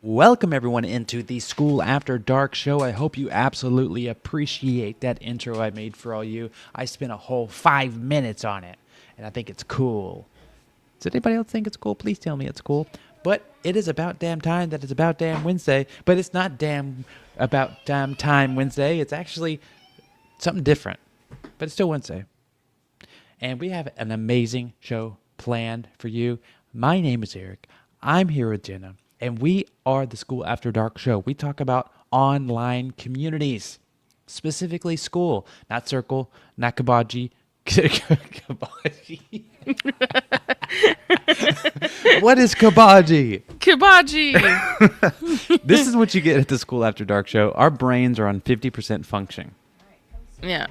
Welcome everyone into the Skool After Dark Show. I hope you absolutely appreciate that intro I made for all you. I spent a whole 5 minutes on it, and I think it's cool. Does anybody else think it's cool? Please tell me it's cool. But it is about damn time that it's about damn Wednesday. But it's not damn about damn time Wednesday. It's actually something different. But it's still Wednesday. And we have an amazing show planned for you. My name is Eric. I'm here with Jenna. And we are the Skool After Dark Show. We talk about online communities, specifically school, not circle, not kabaji. Kabaji. What is kabaji? Kabaji. This is what you get at the Skool After Dark Show. Our brains are on 50% function. Yeah,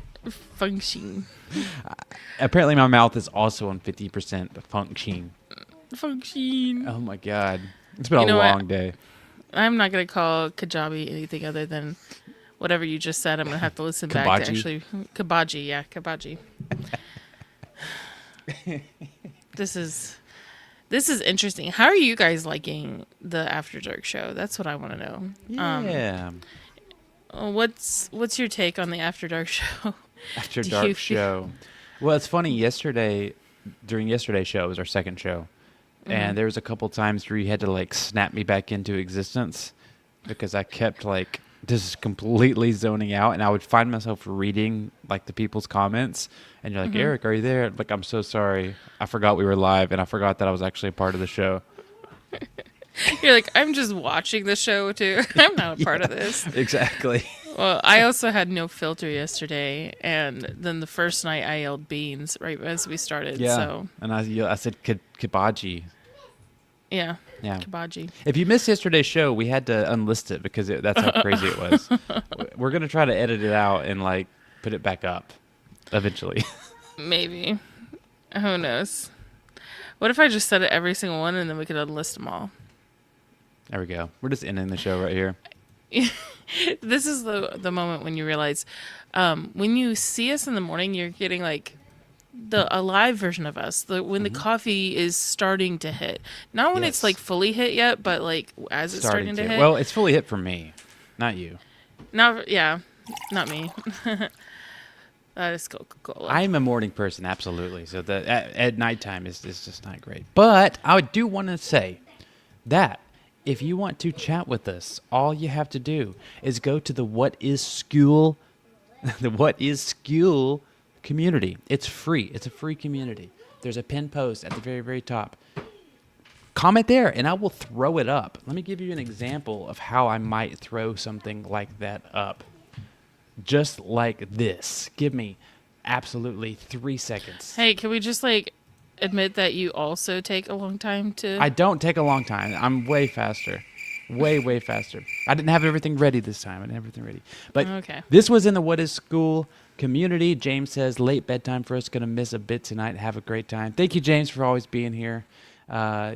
function. Apparently my mouth is also on 50% function. Function. Oh my God. It's been a long day. I'm not going to call Kajabi anything other than whatever you just said. I'm going to have to listen back to actually. Kabaji, yeah, Kabaji. This is interesting. How are you guys liking the After Dark show? That's what I want to know. Yeah. What's your take on the After Dark show? After Dark show. Well, it's funny. During yesterday's show, it was our second show. And there was a couple times where you had to snap me back into existence because I kept just completely zoning out, and I would find myself reading the people's comments, and you're like, Eric, are you there? I'm so sorry. I forgot we were live, and I forgot that I was actually a part of the show. You're like, I'm just watching the show too. I'm not a part of this. Exactly. Well, I also had no filter yesterday, and then the first night I yelled beans right as we started. Yeah. So. And I said kibaji. Yeah. Yeah. Kabaji. If you missed yesterday's show, we had to unlist it because that's how crazy it was. We're going to try to edit it out and put it back up eventually. Maybe. Who knows? What if I just said it every single one and then we could unlist them all? There we go. We're just ending the show right here. This is the moment when you realize when you see us in the morning, you're getting a live version of us when the coffee is starting to hit, not when it's fully hit yet, but as it's starting to hit. Well, it's fully hit for me, not you. Not me. That is Coca-Cola. I'm a morning person, absolutely. So at nighttime is just not great. But I do want to say that if you want to chat with us, all you have to do is go to the What is Skool community. It's free. It's a free community. There's a pinned post at the very, very top. Comment there, and I will throw it up. Let me give you an example of how I might throw something like that up. Just like this. Give me absolutely 3 seconds. Hey, can we just admit that you also take a long time to... I don't take a long time. I'm way faster. Way, way faster. I didn't have everything ready this time. I didn't have everything ready. But okay. This was in the What is Skool community. James says, late bedtime for us. Going to miss a bit tonight. Have a great time. Thank you, James, for always being here.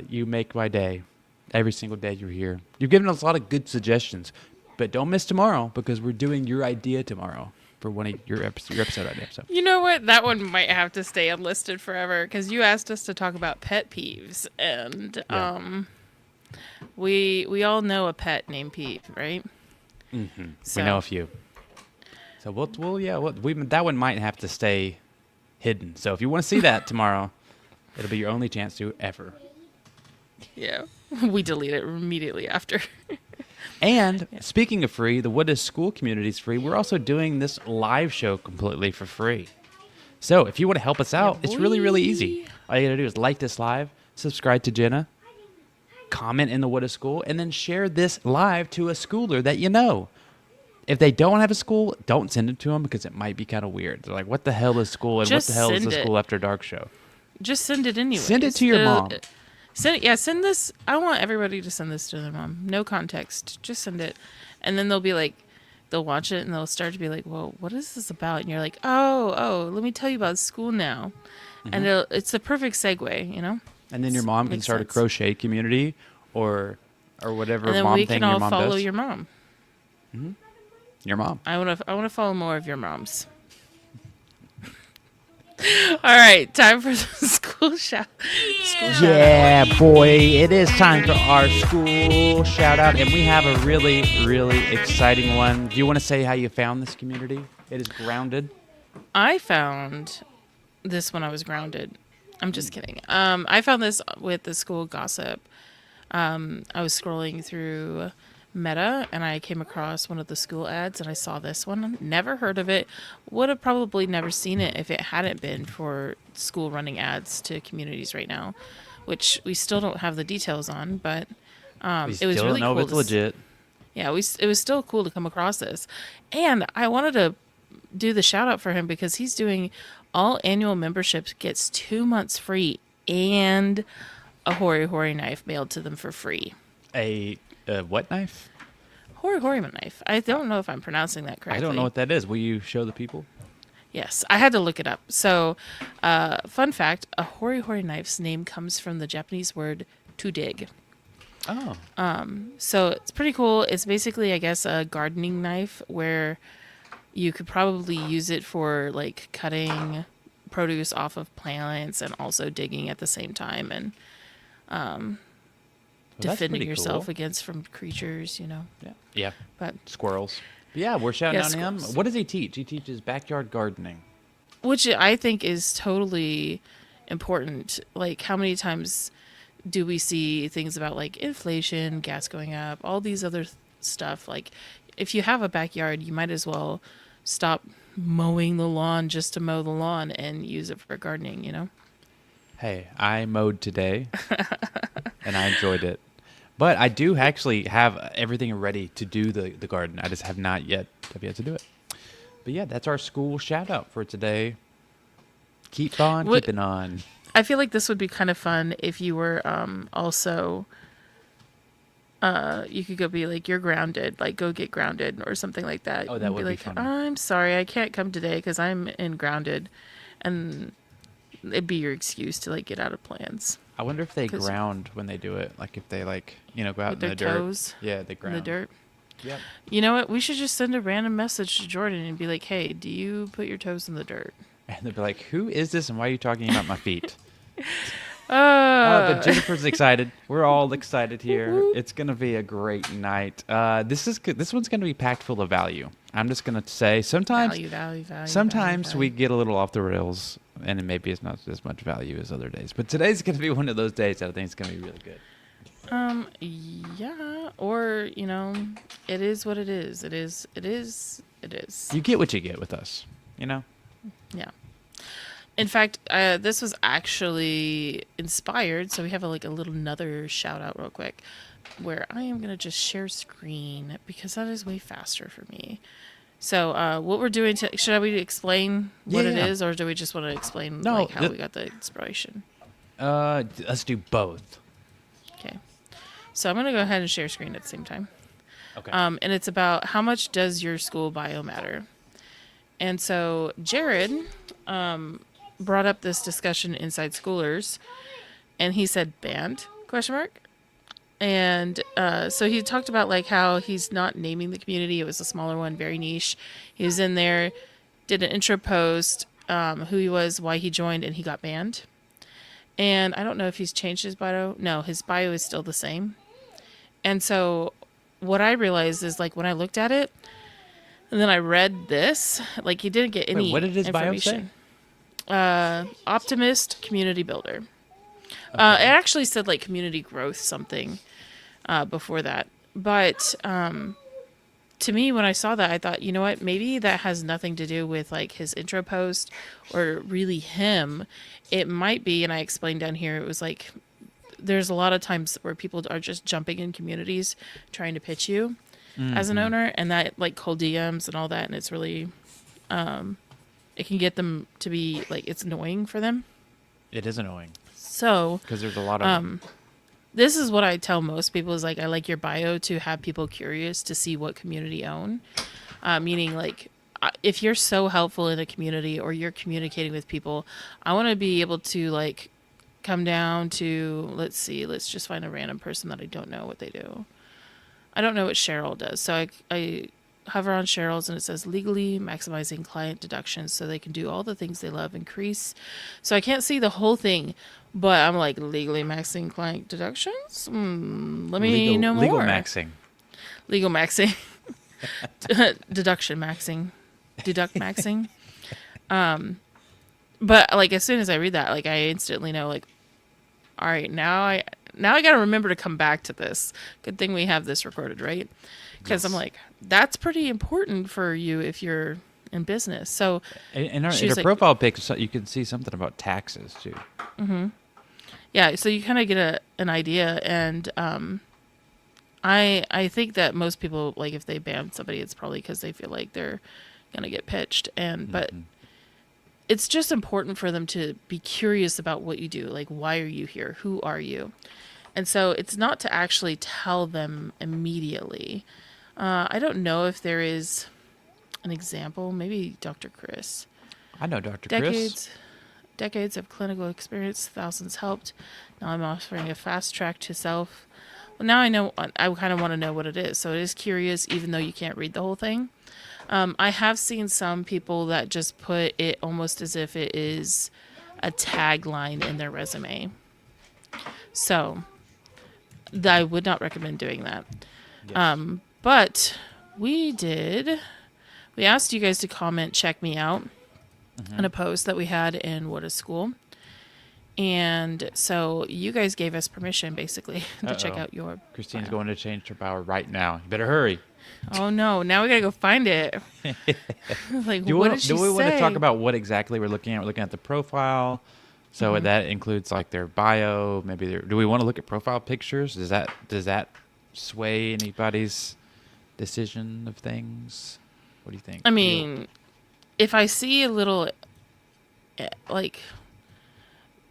You make my day. Every single day you're here. You've given us a lot of good suggestions. But don't miss tomorrow because we're doing your idea tomorrow for one of your episode idea. So. You know what? That one might have to stay unlisted forever because you asked us to talk about pet peeves. And we all know a pet named Pete, right? Mm-hmm. So. We know a few. So that one might have to stay hidden. So if you want to see that tomorrow, it'll be your only chance to ever. Yeah, we delete it immediately after. And speaking of free, the What is Skool community is free. We're also doing this live show completely for free. So if you want to help us out, it's really, really easy. All you got to do is like this live, subscribe to Jenna, comment in the What is Skool, and then share this live to a schooler that you know. If they don't have a school, don't send it to them because it might be kind of weird. They're like, what the hell is school and Just what the hell is the send it. Skool After Dark show? Just send it anyway. Send it to your mom. Send this. I want everybody to send this to their mom. No context. Just send it. And then they'll be they'll watch it and they'll start to be like, well, what is this about? And you're like, oh, let me tell you about school now. Mm-hmm. And it's a perfect segue, you know? And then your mom can start a crochet community or whatever and then mom we thing can your all mom follow does. your mom. Mm-hmm. Your mom. I want to follow more of your moms. All right, time for the school shout. School shout out. Yeah, boy, it is time for our school shout out, and we have a really, really exciting one. Do you want to say how you found this community? It is grounded. I found this when I was grounded. I'm just kidding. I found this with the school gossip. I was scrolling through Meta and I came across one of the school ads and I saw this one. Never heard of it. Would have probably never seen it if it hadn't been for school running ads to communities right now, which we still don't have the details on, but We it was still really don't know cool. if it's legit. Yeah, it was still cool to come across this. And I wanted to do the shout out for him because he's doing all annual memberships gets 2 months free and a hori hori knife mailed to them for free. A what knife? Hori hori knife. I don't know if I'm pronouncing that correctly. I don't know what that is. Will you show the people? Yes, I had to look it up. So, fun fact, a hori hori knife's name comes from the Japanese word to dig. Oh. So it's pretty cool. It's basically, I guess, a gardening knife where you could probably use it for like cutting produce off of plants and also digging at the same time and Well, defending pretty yourself cool. against from creatures, you know. Yeah. Yeah. But Squirrels. But yeah, we're shouting Yeah, out him. squirrels. What does he teach? He teaches backyard gardening. which I think is totally important. Like, how many times do we see things about like inflation, gas going up, all these other stuff? Like, if you have a backyard, you might as well stop mowing the lawn just to mow the lawn and use it for gardening, you know? Hey, I mowed today, and I enjoyed it. But I do actually have everything ready to do the garden. I just have yet to do it. But yeah, that's our school shout out for today. Keep on What- keeping on. I feel like this would be kind of fun if you were also you could go be like, you're grounded, like go get grounded or something like that. Oh, that And would be like, funny. I'm sorry, I can't come today because I'm in grounded, and it'd be your excuse to like get out of plans. I wonder if they 'Cause- ground when they do it. Like if they go out With in their the dirt. toes Yeah, they In ground. the dirt. Yep. You know what? We should just send a random message to Jordan and be like, hey, do you put your toes in the dirt? And they'll be like, "Who is this? And why are you talking about my feet?" Uh, But Jennifer's excited. We're all excited here. It's gonna be a great night. This one's gonna be packed full of value. I'm just gonna say sometimes value. we get a little off the rails, and it maybe it's not as much value as other days. But today's gonna be one of those days that I think is gonna be really good. Yeah, or, you know, it is what it is. It is. You get what you get with us, you know. Yeah. In fact, this was actually inspired. So we have a little another shout out real quick where I am going to just share screen because that is way faster for me. So what we're doing, should we explain what it Yeah. is, or do we just want to explain No, how we got the inspiration? Let's do both. Okay. So I'm going to go ahead and share screen at the same time. Okay. And it's about how much does your school bio matter? And so Jared brought up this discussion inside Schoolers, and he said band ? And so he talked about like how he's not naming the community. It was a smaller one, very niche. He was in there, did an intro post, who he was, why he joined, and he got banned. And I don't know if he's changed his bio. No, his bio is still the same. And so what I realized is like when I looked at it and then I read this, like he didn't get any what did his bio information. Optimist, community builder. It actually said like community growth something before that. But to me, when I saw that, I thought, you know what? Maybe that has nothing to do with like his intro post or really him. It might be, and I explained down here, it was like there's a lot of times where people are just jumping in communities trying to pitch you as an owner, and that like cold DMs and all that, and it's really it can get them to be like, it's annoying for them. It is annoying So because there's a lot of this is what I tell most people is like, I like your bio to have people curious to see what community own. Meaning like, if you're so helpful in a community or you're communicating with people, I want to be able to like come down to, let's just find a random person that I don't know what they do. I don't know what Cheryl does. So I hover on Cheryl's and it says legally maximizing client deductions so they can do all the things they love, increase. So I can't see the whole thing, but I'm like, legally maxing client deductions? Let me know more. Legal maxing. Legal maxing. Deduction maxing. Deduct maxing. But like as soon as I read that, like I instantly know, like, all right, now I got to remember to come back to this. Good thing we have this recorded, right? Because I'm like, that's pretty important for you if you're in business. So in our profile pic, so you can see something about taxes too. Mm-hmm. Yeah, so you kind of get an idea, and I think that most people, like, if they ban somebody, it's probably because they feel like they're gonna get pitched, but it's just important for them to be curious about what you do. Like, why are you here? Who are you? And so it's not to actually tell them immediately. I don't know if there is an example. Maybe Dr. Chris. I know Dr. Chris. Decades of clinical experience, thousands helped. Now I'm offering a fast track to self. Well, now I know. I kind of want to know what it is. So it is curious, even though you can't read the whole thing. I have seen some people that just put it almost as if it is a tagline in their resume. So I would not recommend doing that. Yes. But we asked you guys to comment, check me out, on a post that we had in What is School. And so you guys gave us permission, basically, to check out your Christine's going to change her bio right now. You better hurry. Oh, no. Now we got to go find it. Like, do we want to talk about what exactly we're looking at? We're looking at the profile. So that includes, like, their bio. Maybe do we want to look at profile pictures? Does that sway anybody's decision of things? What do you think? I mean, if I see a little, like,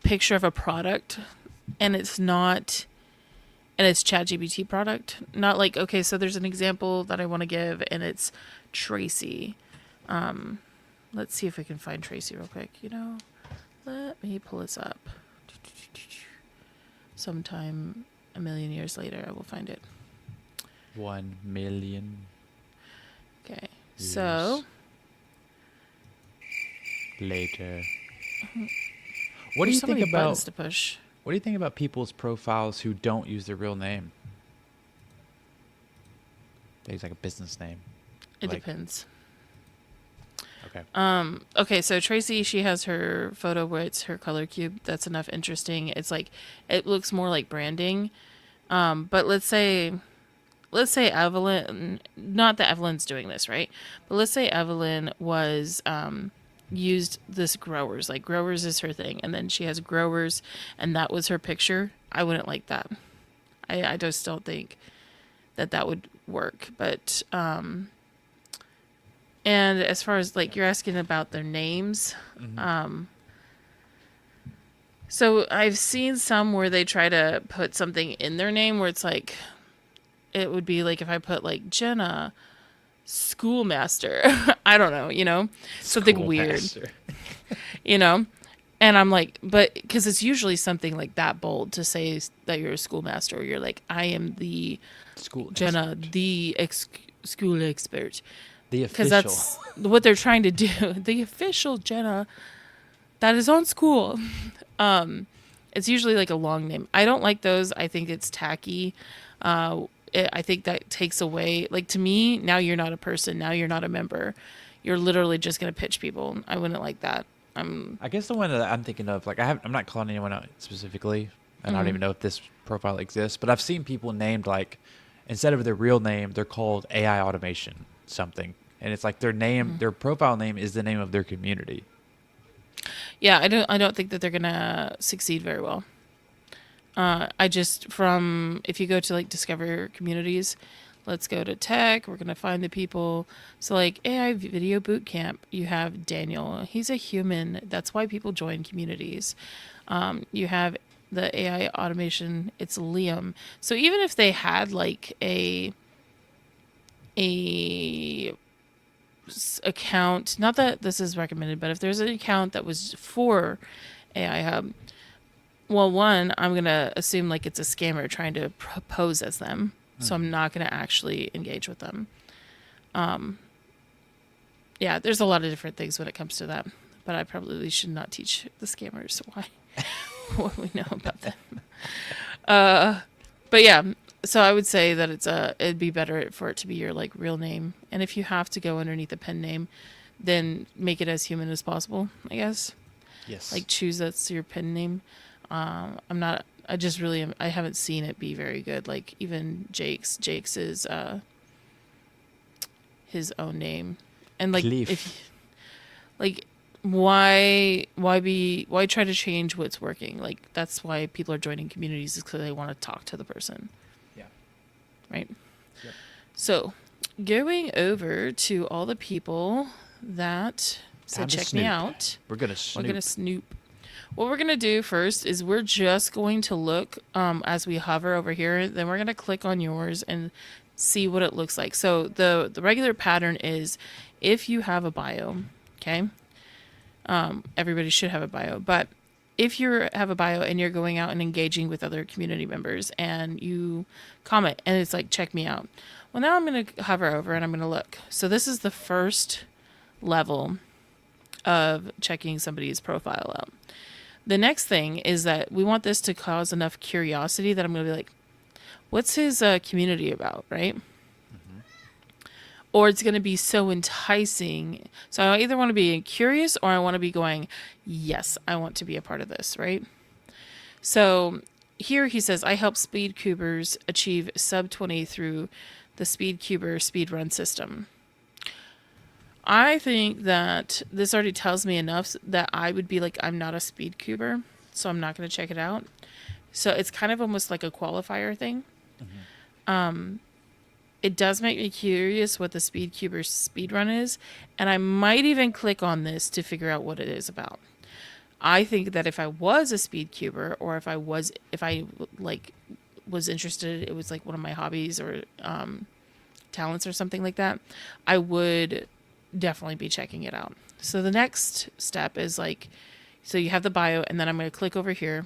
picture of a product and it's ChatGPT product, not like, okay, so there's an example that I want to give and it's Tracy. Let's see if we can find Tracy real quick. Let me pull this up. Sometime a million years later, I will find it. 1 million. Okay, so later. What do you so think many about buttons to push? What do you think about people's profiles who don't use their real name? They use like a business name. It depends. Okay. Okay, so Tracy, she has her photo where it's her color cube. That's enough interesting. It's like, it looks more like branding. But let's say Evelyn, not that Evelyn's doing this, right? But let's say Evelyn was used this growers, like growers is her thing, and then she has growers and that was her picture. I wouldn't like that. I just don't think that would work. But and as far as, like, you're asking about their names, so I've seen some where they try to put something in their name where it's like, it would be like if I put like Jenna Schoolmaster. I don't know, something weird, and I'm like, but because it's usually something like that bold to say that you're a schoolmaster, or you're like, I am the school Jenna, expert. the school expert. The official. Because that's what they're trying to do. The official Jenna that is on school. It's usually like a long name. I don't like those. I think it's tacky. I think that takes away, like, to me, now you're not a person. Now you're not a member. You're literally just going to pitch people. I wouldn't like that. I guess the one that I'm thinking of, like, I'm not calling anyone out specifically, and I don't even know if this profile exists, but I've seen people named, like, instead of their real name, they're called AI automation something. And it's like their name, their profile name is the name of their community. Yeah, I don't think that they're going to succeed very well. If you go to, like, discover communities, let's go to tech, we're going to find the people. So, like, AI video boot camp, you have Daniel. He's a human. That's why people join communities. You have the AI automation. It's Liam. So even if they had, like, a account, not that this is recommended, but if there's an account that was for AI Hub, well, one, I'm going to assume, like, it's a scammer trying to pose as them. So I'm not going to actually engage with them. Yeah, there's a lot of different things when it comes to that, but I probably should not teach the scammers why what we know about them. But yeah, so I would say that it'd be better for it to be your like real name, and if you have to go underneath a pen name, then make it as human as possible, I guess. Yes. Like choose that's your pen name. I'm not. I just really I haven't seen it be very good. Like even Jake's is his own name, and like Cliff. if like why try to change what's working? Like that's why people are joining communities, is because they want to talk to the person. Yeah. Right. Yep. So going over to all the people that said Time to check me snoop. out. We're gonna snoop. We're gonna snoop. What we're gonna do first is we're just going to look as we hover over here. Then we're gonna click on yours and see what it looks like. So the regular pattern is if you have a bio, okay. Everybody should have a bio, but if you have a bio and you're going out and engaging with other community members and you comment and it's like check me out. Well, now I'm gonna hover over and I'm gonna look. So this is the first level of checking somebody's profile out. The next thing is that we want this to cause enough curiosity that I'm going to be like, what's his community about, right? Mm-hmm. Or it's going to be so enticing. So I either want to be curious or I want to be going, yes, I want to be a part of this, right? So here he says, I help speed cubers achieve sub 20 through the speed cuber speed run system. I think that this already tells me enough that I would be like, I'm not a speed cuber, so I'm not going to check it out. So it's kind of almost like a qualifier thing. Mm-hmm. It does make me curious what the speed cuber speed run is, and I might even click on this to figure out what it is about. I think that if I was a speed cuber, or if I was interested, it was like one of my hobbies or talents or something like that, I would definitely be checking it out. So the next step is like, so you have the bio, and then I'm going to click over here.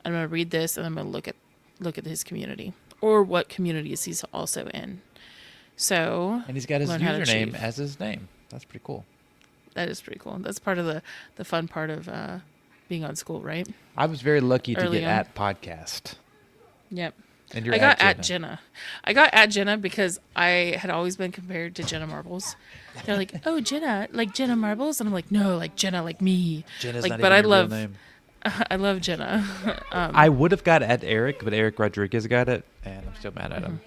I'm going to read this, and I'm going to look at his community or what communities he's also in. So, and he's got his username as his name. That's pretty cool. That is pretty cool. That's part of the fun part of being on Skool, right? I was very lucky Early to get on. at podcast. Yep. And you're I got at at Jenna. I got at Jenna because I had always been compared to Jenna Marbles. They're like, "Oh, Jenna, like Jenna Marbles," and I'm like, "No, like Jenna, like me." Jenna's like, not but even I your love, real name. I love Jenna. I would have got at Eric, but Eric Rodriguez got it, and I'm still mad at him.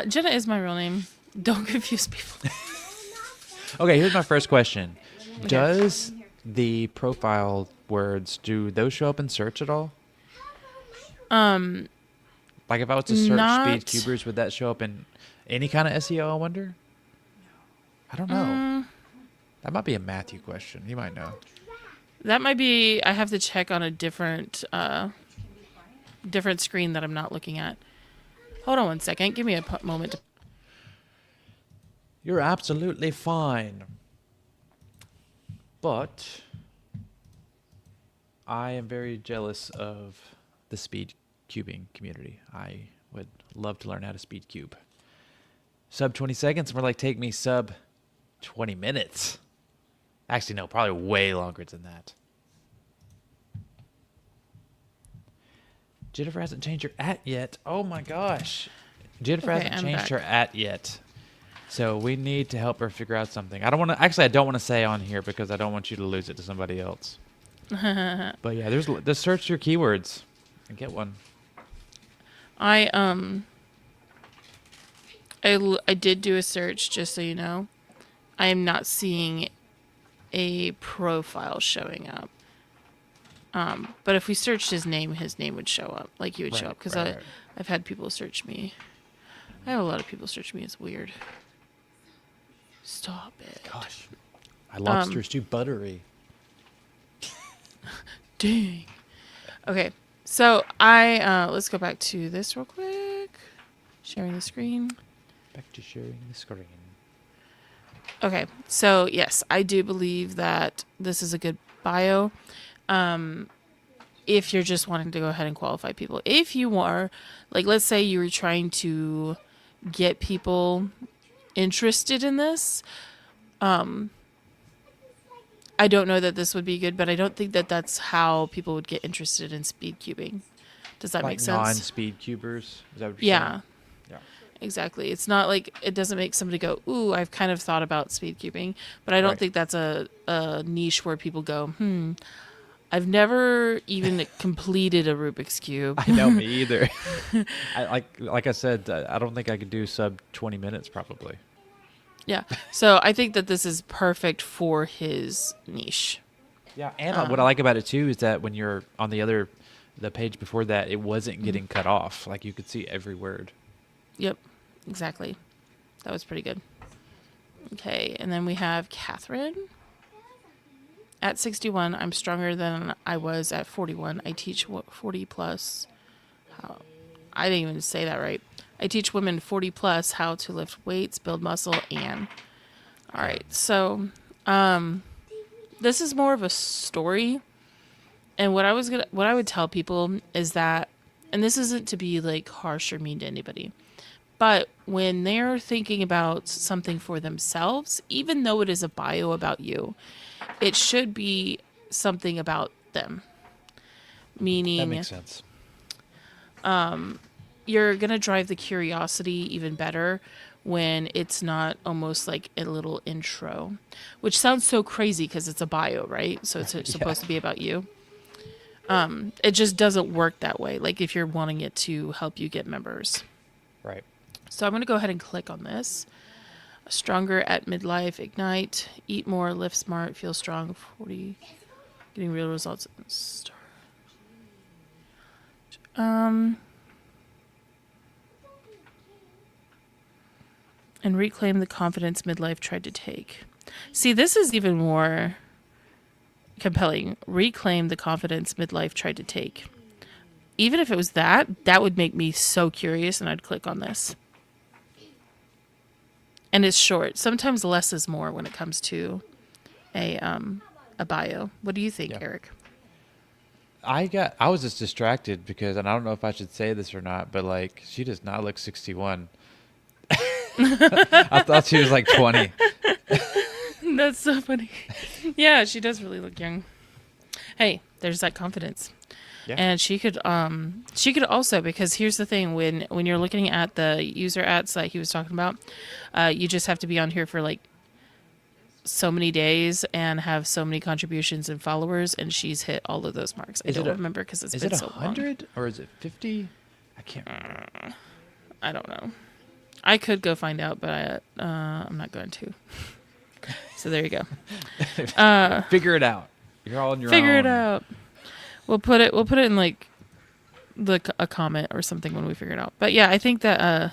Jenna is my real name. Don't confuse people. Okay, here's my first question: does the profile words, do those show up in search at all? Like if I was to search speed cubers, would that show up in any kind of SEO, I wonder? I don't know. That might be a Matthew question. He might know. That might be, I have to check on a different screen that I'm not looking at. Hold on one second. Give me a moment. You're absolutely fine. But I am very jealous of the speed cubing community. I would love to learn how to speed cube. Sub 20 seconds, more like take me sub 20 minutes. Actually, no, probably way longer than that. Jennifer hasn't changed her at yet. Oh my gosh. Jennifer hasn't changed her at yet. So we need to help her figure out something. I don't want to say on here because I don't want you to lose it to somebody else. But yeah, there's search your keywords and get one. I did do a search, just so you know. I am not seeing a profile showing up. But if we searched his name would show up. Like he would show up. Because I've had people search me. I have a lot of people search me. It's weird. Stop it. Gosh. My lobster's too buttery. Dang. Okay. So let's go back to this real quick. Sharing the screen. Back to sharing the screen. Okay. So yes, I do believe that this is a good bio. If you're just wanting to go ahead and qualify people. If you are, like, let's say you were trying to get people interested in this. I don't know that this would be good, but I don't think that that's how people would get interested in speed cubing. Does that Like make sense? non-speed cubers? Is that what you're Yeah, saying? Yeah. exactly. It's not like it doesn't make somebody go, ooh, I've kind of thought about speed cubing, but I don't Right. think that's a niche where people go, I've never even completed a Rubik's Cube. I know, me either. Like I said, I don't think I could do sub 20 minutes probably. Yeah. So I think that this is perfect for his niche. Yeah, and what I like about it too is that when you're on the page before that, it wasn't getting cut off. Like you could see every word. Yep. Exactly. That was pretty good. Okay. And then we have Catherine. At 61, I'm stronger than I was at 41. I teach 40 plus. I didn't even say that right. I teach women 40 plus how to lift weights, build muscle, and. All right. So, this is more of a story. And what I would tell people is that, and this isn't to be like harsh or mean to anybody, but when they're thinking about something for themselves, even though it is a bio about you, it should be something about them. Meaning, That makes sense. you're going to drive the curiosity even better when it's not almost like a little intro, which sounds so crazy because it's a bio, right? So it's supposed to be about you. It just doesn't work that way. Like if you're wanting it to help you get members. Right. So I'm going to go ahead and click on this. Stronger at midlife, ignite, eat more, lift smart, feel strong, 40, getting real results. And reclaim the confidence midlife tried to take. See, this is even more compelling. Reclaim the confidence midlife tried to take. Even if it was that would make me so curious and I'd click on this. And it's short. Sometimes less is more when it comes to a bio. What do you think, Yeah. Eric? I was just distracted because, and I don't know if I should say this or not, but like she does not look 61. I thought she was like 20. That's so funny. Yeah, she does really look young. Hey, there's that confidence. Yeah. And she could also, because here's the thing, when you're looking at the user ads that he was talking about, you just have to be on here for like so many days and have so many contributions and followers, and she's hit all of those marks. I don't remember because it's been so long. Is it 100 or is it 50? I can't remember. I don't know. I could go find out, but I'm not going to. So there you go. Figure it out. You're all on your own. Figure it out. We'll put it in like a comment or something when we figure it out. But yeah, I think that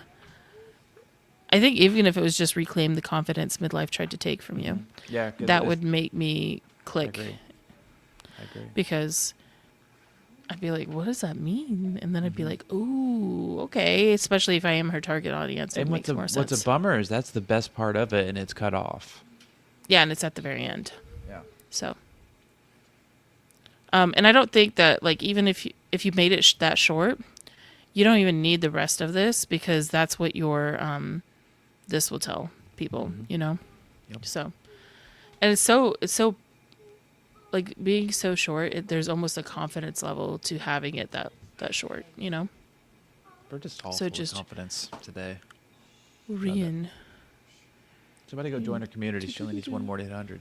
I think even if it was just reclaim the confidence midlife tried to take from you, Yeah, that would make me click. I agree. Because I'd be like, what does that mean? And then I'd be like, ooh, okay. Especially if I am her target audience, it makes more sense. What's a bummer is that's the best part of it, and it's cut off. Yeah, and it's at the very end. Yeah. So, and I don't think that like even if you made it that short, you don't even need the rest of this because that's what your this will tell people, you know. Yep. So, and it's so like being so short. There's almost a confidence level to having it that short, you know. We're just all So full just- of confidence today. Rian. Somebody go join our community. She only needs one more to hit 100.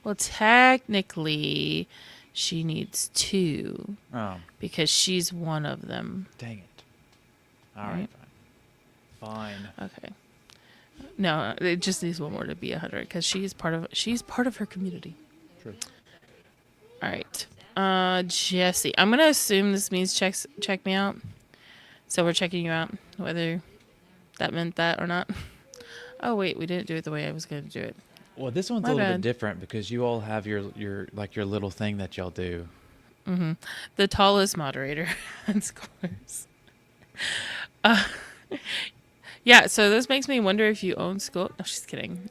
Well, technically, she needs 2 Oh, because she's one of them. dang it. All Right. right, fine. Okay. No, it just needs one more to be 100 because she's part of her community. True. All right, Jesse. I'm gonna assume this means check me out. So we're checking you out, whether that meant that or not. Oh wait, we didn't do it the way I was gonna do it. Well, this one's My a little bad. bit different because you all have your little thing that y'all do. The tallest moderator at Schoolers. Yeah, so this makes me wonder if you own School. No, just kidding.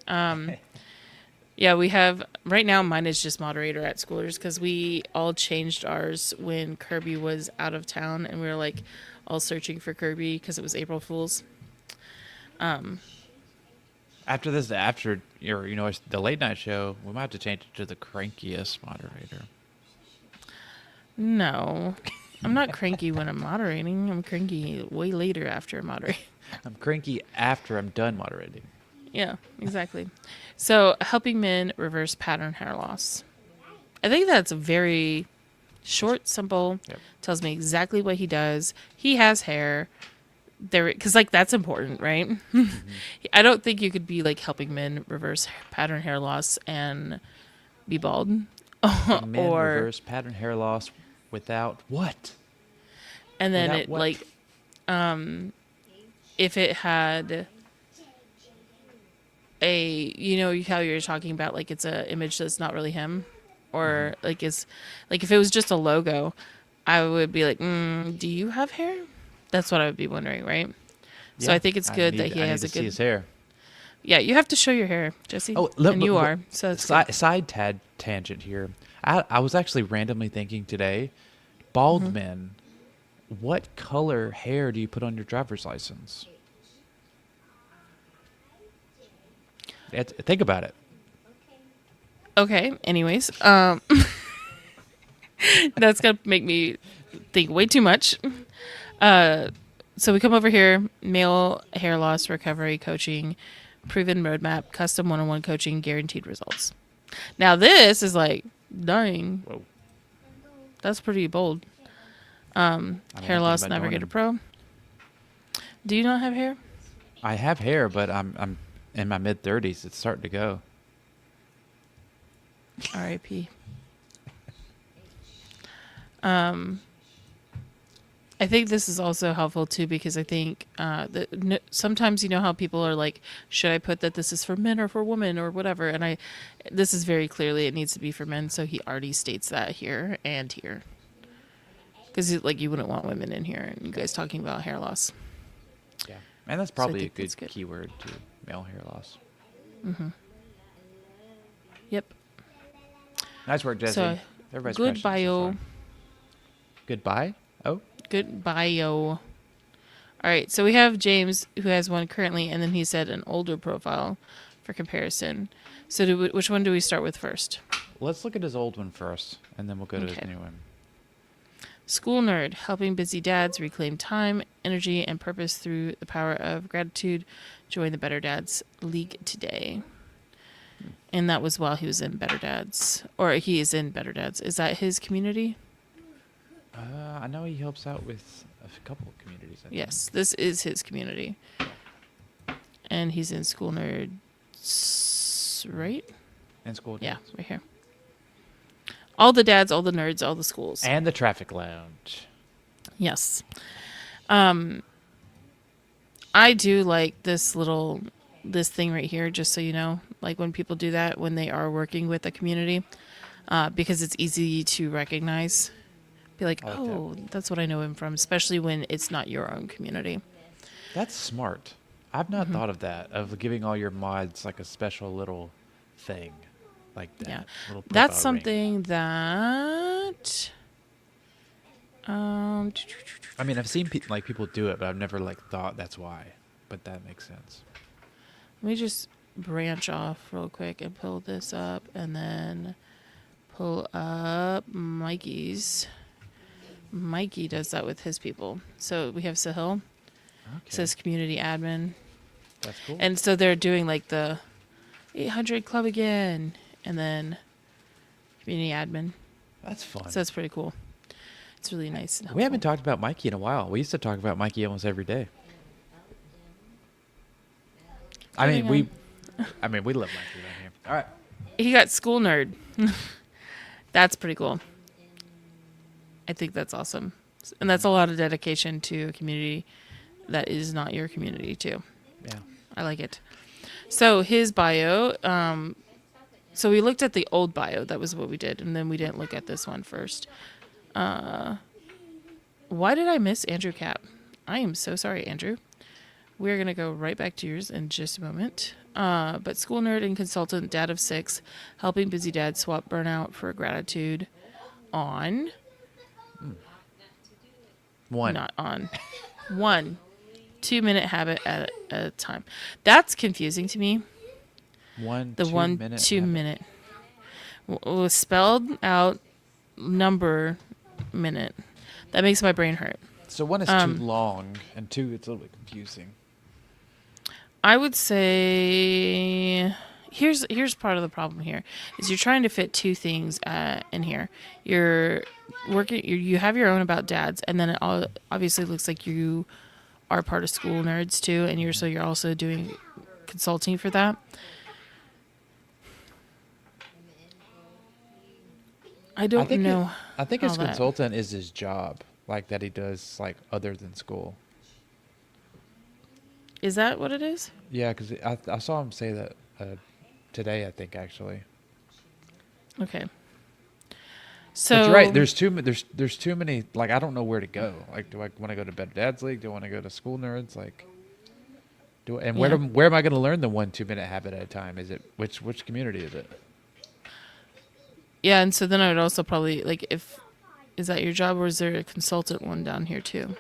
Yeah, we have right now. Mine is just moderator at Schoolers because we all changed ours when Kirby was out of town, and we were like, all searching for Kirby because it was April Fool's. After the late night show, we might have to change it to the crankiest moderator. No, I'm not cranky when I'm moderating. I'm cranky way later after I'm moderating. I'm cranky after I'm done moderating. Yeah, exactly. So, helping men reverse pattern hair loss. I think that's very short, simple. Yep. Tells me exactly what he does. He has hair. Because like that's important, right? Mm-hmm. I don't think you could be like helping men reverse pattern hair loss and be bald. Men or reverse pattern hair loss without what? And then without it what? like, if it had how you're talking about like it's a image that's not really him, or like it's like if it was just a logo, I would be like, do you have hair? That's what I would be wondering, right? Yeah, so I think it's good that he has a good. See his hair. Yeah, you have to show your hair, Jesse. Oh, look, and you are. So it's side tangent here. I was actually randomly thinking today, bald men, what color hair do you put on your driver's license? Think about it. Okay. Anyways, that's gonna make me think way too much. So we come over here, male hair loss recovery coaching, proven roadmap, custom one-on-one coaching, guaranteed results. Now this is like, dang, Whoa. That's pretty bold. Hair loss navigator pro. Do you not have hair? I have hair, but I'm in my mid-30s. It's starting to go. R.I.P. I think this is also helpful too because I think sometimes you know how people are like, should I put that this is for men or for women or whatever? And this is very clearly it needs to be for men. So he already states that here and here because like you wouldn't want women in here and you guys talking about hair loss. Yeah, and that's probably so a good keyword too, male hair loss. Mm-hmm. Yep. Nice work, Jesse. So, everybody's good bio. Goodbye. Oh. Good bio. All right, so we have James who has one currently, and then he said an older profile for comparison. So which one do we start with first? Let's look at his old one first, and then we'll go to his new one. School nerd, helping busy dads reclaim time, energy, and purpose through the power of gratitude. Join the Better Dads League today. And that was while he was in Better Dads, or he is in Better Dads. Is that his community? I know he helps out with a couple of communities. I think. Yes, this is his community. And he's in School Nerds, right? And School Dads. Yeah, right here. All the dads, all the nerds, all the schools. And the traffic lounge. Yes. I do like this thing right here, just so you know, like when people do that, when they are working with a community, because it's easy to recognize. Be like, that's what I know him from, especially when it's not your own community. That's smart. I've not thought of that, of giving all your mods like a special little thing like that. Yeah. Little That's something that... I mean, I've seen people do it, but I've never thought that's why. But that makes sense. Let me just branch off real quick and pull this up, and then pull up Mikey's. Mikey does that with his people. So we have Sahil. Okay. Says community admin. That's cool. And so they're doing like the 800 club again, and then community admin. That's fun. So that's pretty cool. It's really nice. And we haven't talked about Mikey in a while. We used to talk about Mikey almost every day. I mean, we love Mikey down here. All right. He got School Nerd. That's pretty cool. I think that's awesome. And that's a lot of dedication to a community that is not your community, too. Yeah. I like it. So his bio, so we looked at the old bio. That was what we did. And then we didn't look at this one first. Why did I miss Andrew Cap? I am so sorry, Andrew. We're going to go right back to yours in just a moment. But school nerd and consultant, dad of 6, helping busy dads swap burnout for gratitude on... One. not on. 1 2-minute habit at a time. That's confusing to me. The 1 2 minute 2 habit. minute was spelled out number minute. That makes my brain hurt. So 1 is too long, and 2 it's a little bit confusing. I would say here's part of the problem here is you're trying to fit 2 things in here. You're working. You have your own about dads, and then it all obviously looks like you are part of School Nerds too, and you're also doing consulting for that. I don't know. I think his how that- consultant is his job, like that he does like other than school. Is that what it is? Yeah, because I saw him say that today. I think actually. Okay. But So you're right. There's too many. Like I don't know where to go. Like, do I want to go to Better Dad's League? Do I want to go to School Nerds? Like, where am I going to learn the 1 2 minute habit at a time? Is it which community is it? yeah, and so then I would also probably like is that your job or is there a consultant one down here too?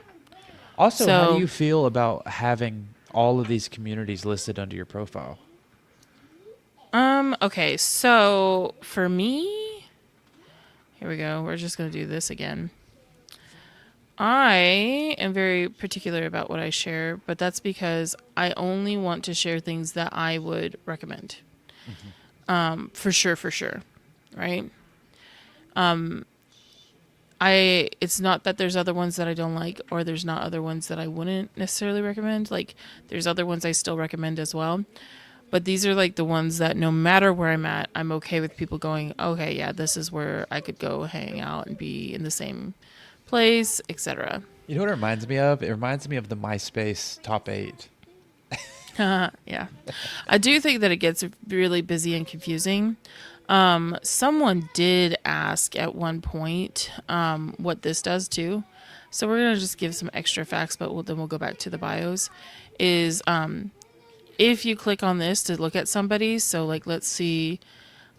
Also, how So- do you feel about having all of these communities listed under your profile? Okay, so for me, here we go. We're just going to do this again. I am very particular about what I share, but that's because I only want to share things that I would recommend. For sure. Right? It's not that there's other ones that I don't like or there's not other ones that I wouldn't necessarily recommend. Like there's other ones I still recommend as well. But these are like the ones that no matter where I'm at, I'm okay with people going, okay, yeah, this is where I could go hang out and be in the same place, etc. You know what it reminds me of? It reminds me of the MySpace top 8. Yeah. I do think that it gets really busy and confusing. Someone did ask at one point what this does too. So we're going to just give some extra facts, but then we'll go back to the bios. Is if you click on this to look at somebody, so like let's see,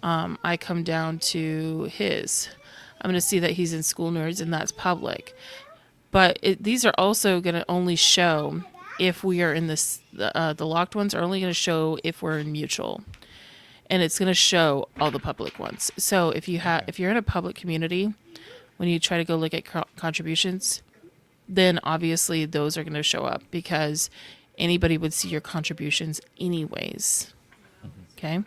I come down to his. I'm going to see that he's in School Nerds and that's public. But these are also going to only show if we are in this, the locked ones are only going to show if we're in mutual. And it's going to show all the public ones. So if you're in a public community, when you try to go look at contributions, then obviously those are going to show up because anybody would see your contributions anyways. Okay.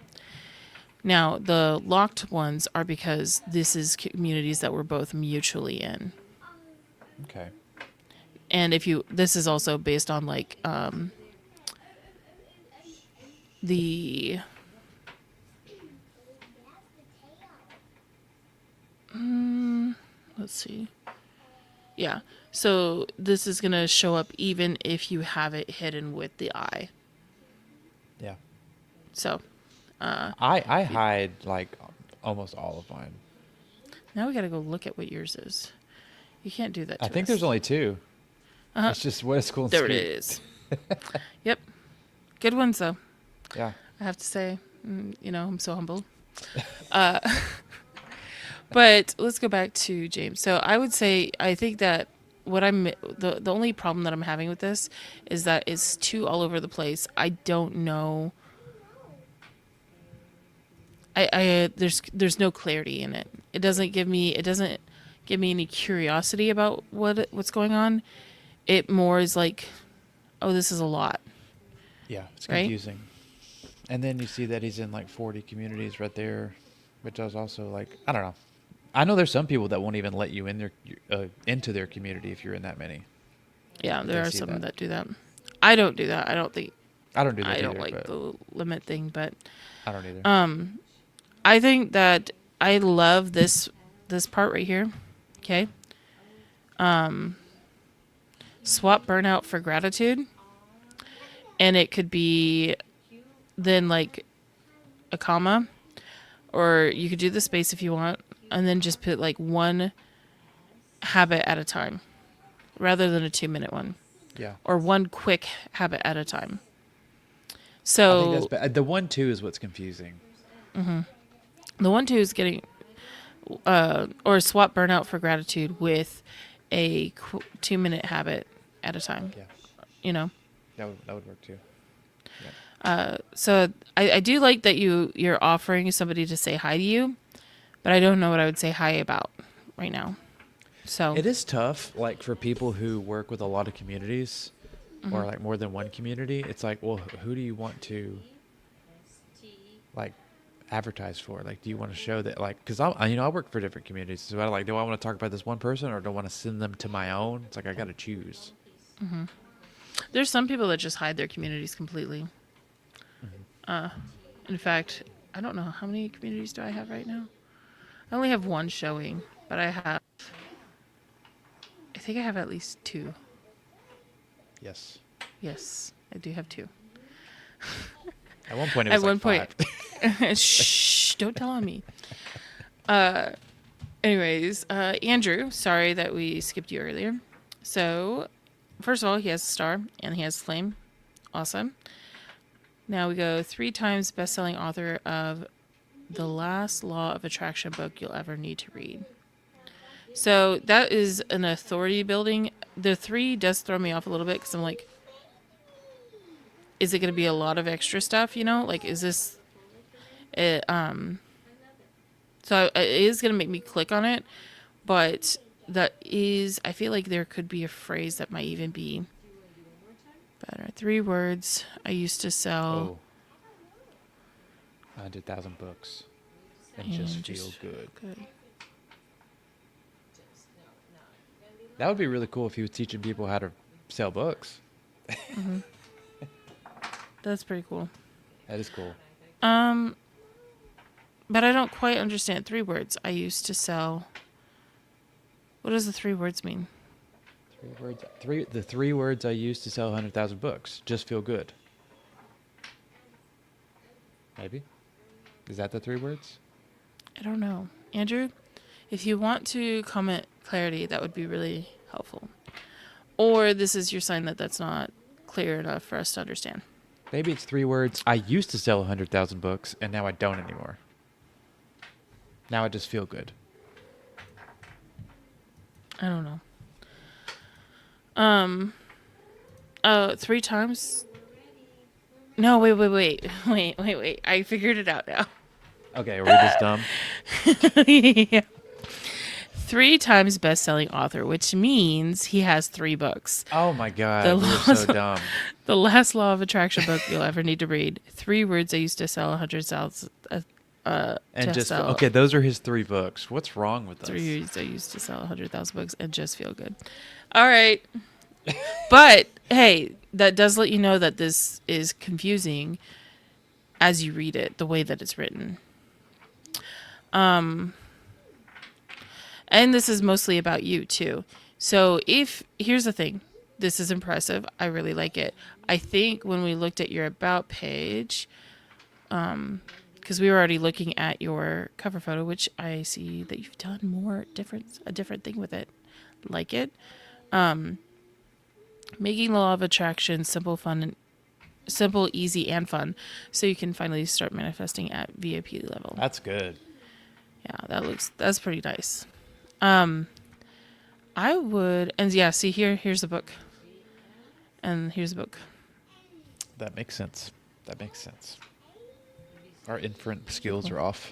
Now the locked ones are because this is communities that we're both mutually in. Okay. And this is also based on like the let's see. Yeah. So this is going to show up even if you have it hidden with the eye. Yeah. So I hide like almost all of mine. now we got to go look at what yours is. You can't do that to I think us. there's only 2. Uh-huh. It's just what is school and There it street. is. Yep. Good ones, though. Yeah. I have to say, I'm so humble. But let's go back to James. So I would say, I think that the only problem that I'm having with this is that it's too all over the place. I don't know. There's no clarity in it. It doesn't give me any curiosity about what's going on. It more is like, oh, this is a lot. Yeah, it's Right? confusing. And then you see that he's in like 40 communities right there, which I was also like, I don't know. I know there's some people that won't even let you in into their community if you're in that many. Yeah, there I are see some that. that do that. I don't do that. I don't I don't do that I either. don't like but the limit thing, but I don't either. I think that I love this part right here. Okay. Swap burnout for gratitude. And it could be then like a comma, or you could do the space if you want, and then just put like one habit at a time rather than a 2-minute one, Yeah. or one quick habit at a time. I So think that's bad. The 1 2 is what's confusing. the 1 2 is getting or swap burnout for gratitude with a 2-minute habit at a time. Yeah, You know. that would work too. So I do like that you're offering somebody to say hi to you, but I don't know what I would say hi about right now. So It is tough, like for people who work with a lot of communities, or Mm-hmm. like more than one community. It's like, well, who do you want to like advertise for? Like, do you want to show that, like, because I work for different communities, so I like, do I want to talk about this one person or do I want to send them to my own? It's like I got to choose. There's some people that just hide their communities completely. In fact, I don't know how many communities do I have right now. I only have one showing, but I think I have at least 2. Yes. Yes, I do have 2. At one point, it At was one like point, 5. shh, don't tell on me. Anyways, Andrew, sorry that we skipped you earlier. So, first of all, he has a star and he has flame. Awesome. Now we go 3 times best-selling author of the last law of attraction book you'll ever need to read. So that is an authority building. The 3 does throw me off a little bit because I'm like, is it going to be a lot of extra stuff? You know, like, is this it? So it is going to make me click on it, but I feel like there could be a phrase that might even be better. 3 words I used to sell. Oh, 100,000 books and And just just feel good. Good. That would be really cool if he was teaching people how to sell books. That's pretty cool. That is cool. But I don't quite understand 3 words I used to sell. What does the 3 words mean? 3 words. The 3 words I used to sell 100,000 books. Just feel good. Maybe. Is that the 3 words? I don't know. Andrew, if you want to comment clarity, that would be really helpful. Or this is your sign that that's not clear enough for us to understand. Maybe it's 3 words. I used to sell 100,000 books, and now I don't anymore. Now I just feel good. I don't know. 3 times. No, wait. I figured it out now. Okay, are we just dumb? Yeah. 3 times best-selling author, which means he has 3 books. Oh my god, The we were laws so dumb. The last law of attraction book you'll ever need to read. 3 words I used to sell 100,000. And just okay, those are his 3 books. What's wrong with us? 3 words I used to sell 100,000 books and just feel good. All right, but hey, that does let you know that this is confusing as you read it, the way that it's written. And this is mostly about you too. So here's the thing, this is impressive. I really like it. I think when we looked at your about page, because we were already looking at your cover photo, which I see that you've done a different thing with it. Like it. Making the law of attraction simple, easy, and fun, so you can finally start manifesting at VIP level. That's good. Yeah, that's pretty nice. I would, and yeah, see here's the book. And here's the book. That makes sense. Our inference skills are off.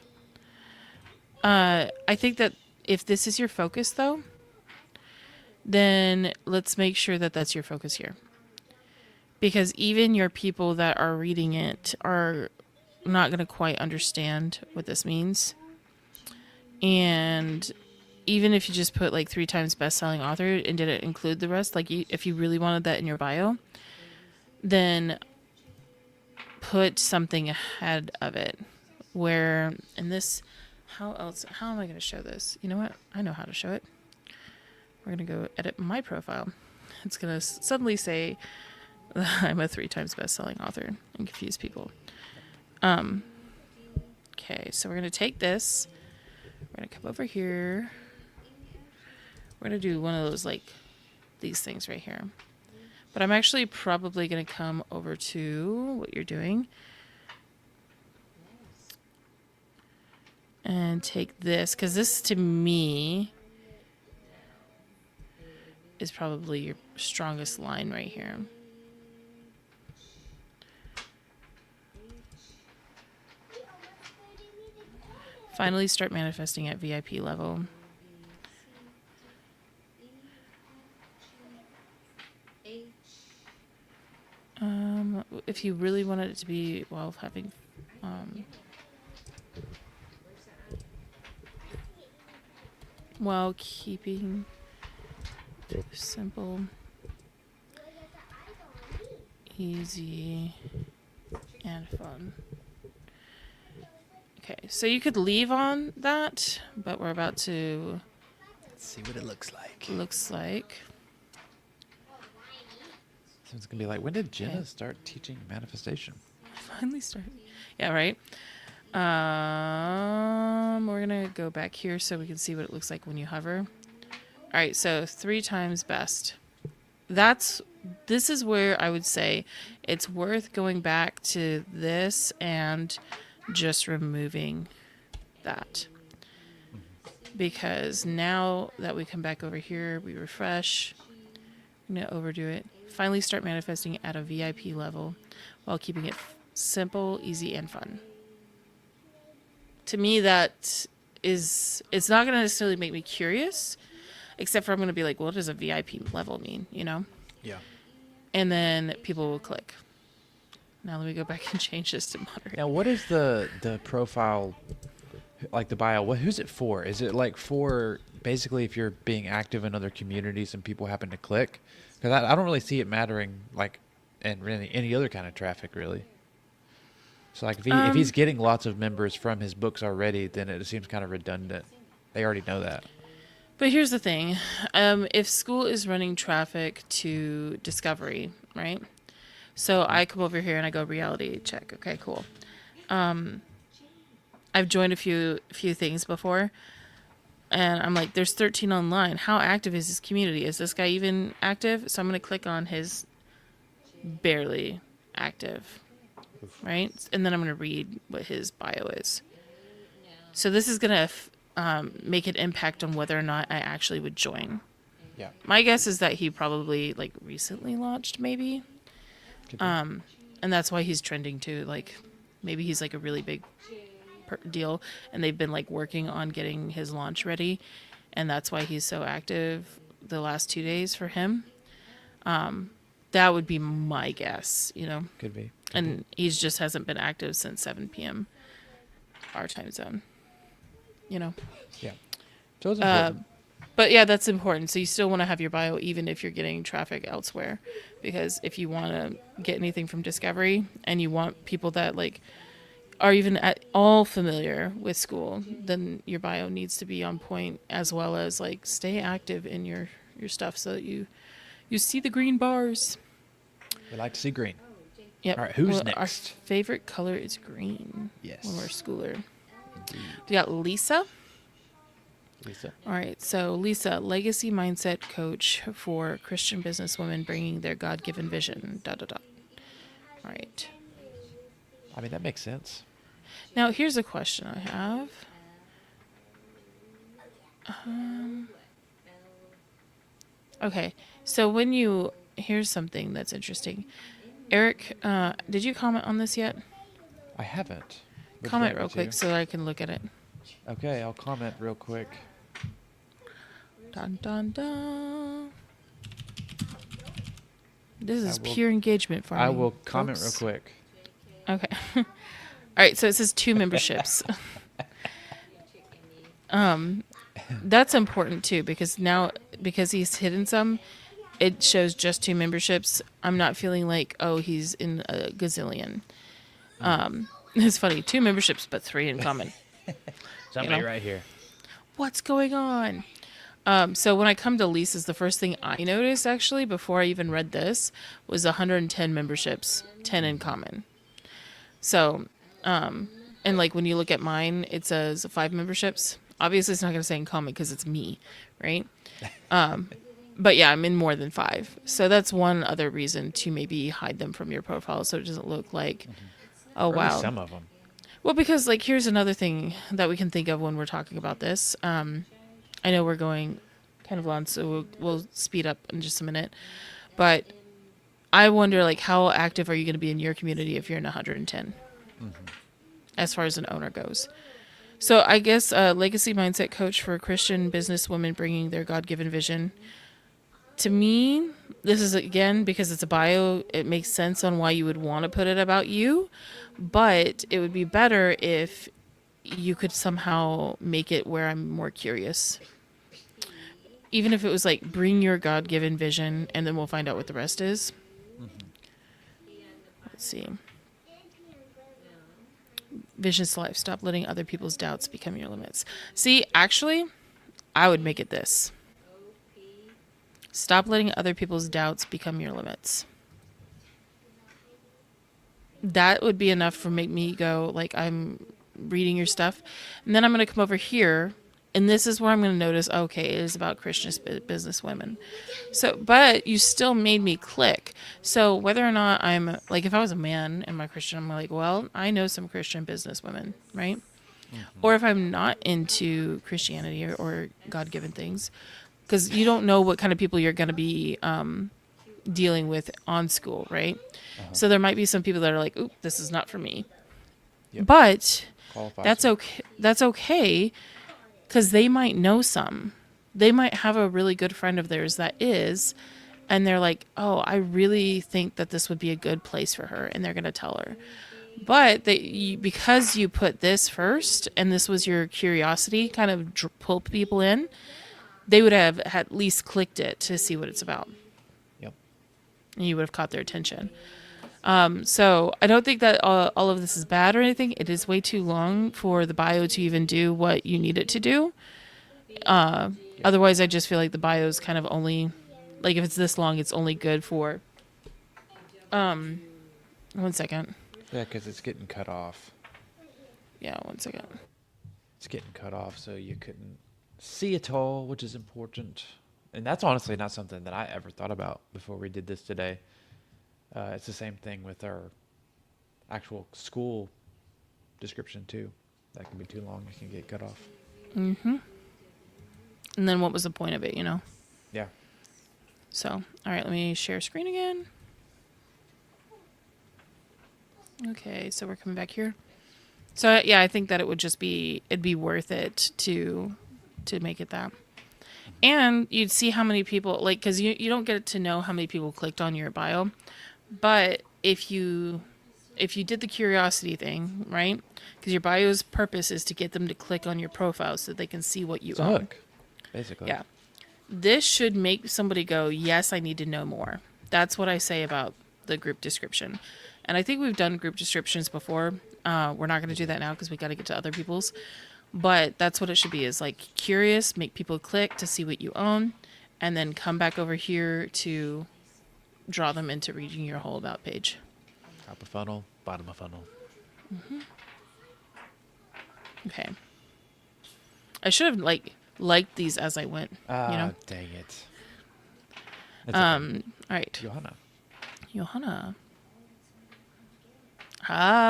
I think that if this is your focus though, then let's make sure that that's your focus here. Because even your people that are reading it are not going to quite understand what this means. And even if you just put like 3 times best-selling author and didn't include the rest, like if you really wanted that in your bio, then put something ahead of it. Where in this, how am I going to show this? You know what? I know how to show it. We're going to go edit my profile. It's going to suddenly say that I'm a 3 times best-selling author and confuse people. Okay, so we're going to take this. We're going to come over here. We're going to do one of those, like, these things right here. But I'm actually probably going to come over to what you're doing. And take this, because this to me is probably your strongest line right here. Finally start manifesting at VIP level. If you really wanted it to be while having while keeping simple, easy, and fun. Okay, so you could leave on that, but we're about to... Let's see what it looks like. Looks like... So it's going to be like, when did Jenna start teaching manifestation? Finally started. Yeah, right? We're going to go back here so we can see what it looks like when you hover. All right, so 3 times best. This is where I would say it's worth going back to this and just removing that. Because now that we come back over here, we refresh. I'm going to overdo it. Finally start manifesting at a VIP level while keeping it simple, easy, and fun. To me, that is... It's not going to necessarily make me curious, except for I'm going to be like, what does a VIP level mean, you know? Yeah. And then people will click. Now let me go back and change this to moderate. Now, what is the profile, like the bio? Who's it for? Is it like for basically if you're being active in other communities and people happen to click? Because I don't really see it mattering like in really any other kind of traffic, really. So like if he's getting lots of members from his books already, then it seems kind of redundant. They already know that. But here's the thing. If Skool is running traffic to Discovery, right? So I come over here and I go reality check. Okay, cool. I've joined a few things before. And I'm like, there's 13 online. How active is this community? Is this guy even active? So I'm going to click on his barely active. Right? And then I'm going to read what his bio is. So this is going to make an impact on whether or not I actually would join. Yeah. My guess is that he probably like recently launched, maybe. And that's why he's trending too. Like maybe he's like a really big deal, and they've been like working on getting his launch ready, and that's why he's so active the last 2 days for him. That would be my guess, you know. Could be. And he's just hasn't been active since 7 p.m. our time zone. You know. Yeah. So it's important. But yeah, that's important. So you still want to have your bio even if you're getting traffic elsewhere, because if you want to get anything from Discovery and you want people that like are even at all familiar with Skool, then your bio needs to be on point, as well as like stay active in your stuff so that you see the green bars. We like to see green. Yep. All right, who's next? Our favorite color is green. Yes. When we're schooler. Indeed. We got Lisa. Lisa. All right, so Lisa, legacy mindset coach for Christian businesswomen bringing their God-given vision. ... All right. I mean, that makes sense. Now, here's a question I have. Okay, so here's something that's interesting. Eric, did you comment on this yet? I haven't. Would you Comment like real me quick to? so that I can look at it. Okay, I'll comment real quick. Dun, dun, dun. This is I will- pure engagement for me. I will comment folks. real quick. Okay. All right, so it says 2 memberships. That's important too, because he's hidden some, it shows just 2 memberships. I'm not feeling like, oh, he's in a gazillion. It's funny, 2 memberships, but 3 in common. Somebody know? right here. What's going on? So when I come to Lisa's, the first thing I noticed actually before I even read this was 110 memberships, 10 in common. So, and like when you look at mine, it says 5 memberships. Obviously, it's not going to say in common because it's me, right? But yeah, I'm in more than 5. So that's one other reason to maybe hide them from your profile so it doesn't look like, oh, Or at wow. least some of them. Well, because like here's another thing that we can think of when we're talking about this. I know we're going kind of long, so we'll speed up in just a minute. But I wonder, like, how active are you going to be in your community if you're in 110, as far as an owner goes? So I guess legacy mindset coach for Christian business women bringing their God-given vision. To me, this is, again, because it's a bio, it makes sense on why you would want to put it about you, but it would be better if you could somehow make it where I'm more curious. Even if it was like, bring your God-given vision, and then we'll find out what the rest is. Let's see. Vision's to life. Stop letting other people's doubts become your limits. See, actually, I would make it this. Stop letting other people's doubts become your limits. That would be enough for make me go, like, I'm reading your stuff. And then I'm going to come over here, and this is where I'm going to notice, okay, it is about Christian business women. So, but you still made me click. So whether or not I'm, like, if I was a man and my Christian, I'm like, well, I know some Christian business women, right? Or if I'm not into Christianity or God-given things, because you don't know what kind of people you're going to be dealing with on Skool, right? So there might be some people that are like, oop, this is not for me. Yep. But Qualifies that's them. okay. That's okay, because they might know some. They might have a really good friend of theirs that is, and they're like, oh, I really think that this would be a good place for her, and they're going to tell her. But because you put this first, and this was your curiosity, kind of pull people in, they would have at least clicked it to see what it's about. Yep. And you would have caught their attention. So I don't think that all of this is bad or anything. It is way too long for the bio to even do what you need it to do. Otherwise, I just feel like the bio is kind of only, like, if it's this long, it's only good for, 1 second. Yeah, because it's getting cut off. Yeah, 1 second. It's getting cut off, so you couldn't see it all, which is important. And that's honestly not something that I ever thought about before we did this today. It's the same thing with our actual school description too. That can be too long; it can get cut off. Mm-hmm. And then what was the point of it, you know? Yeah. So, all right, let me share screen again. Okay, so we're coming back here. So yeah, I think that it'd be worth it to make it that. And you'd see how many people, like, because you don't get to know how many people clicked on your bio. But if you did the curiosity thing, right? Because your bio's purpose is to get them to click on your profile so they can see what you It's a own. hook, basically. Yeah. This should make somebody go, yes, I need to know more. That's what I say about the group description. And I think we've done group descriptions before. We're not going to do that now because we got to get to other people's. But that's what it should be, is like curious, make people click to see what you own, and then come back over here to draw them into reading your whole about page. Top of funnel, bottom of funnel. Mm-hmm. Okay. I should have liked these as I went. You know. Dang it. All right. Johanna.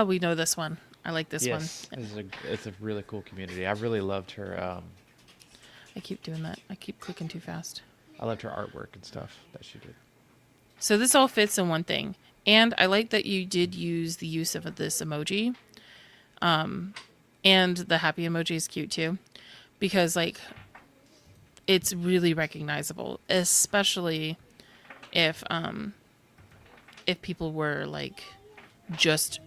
We know this one. I like this one. Yes, it's a really cool community. I really loved her. I keep doing that. I keep clicking too fast. I loved her artwork and stuff that she did. So this all fits in one thing. And I like that you did use the use of this emoji. And the happy emoji is cute too. Because, like, it's really recognizable. Especially if people were, like, just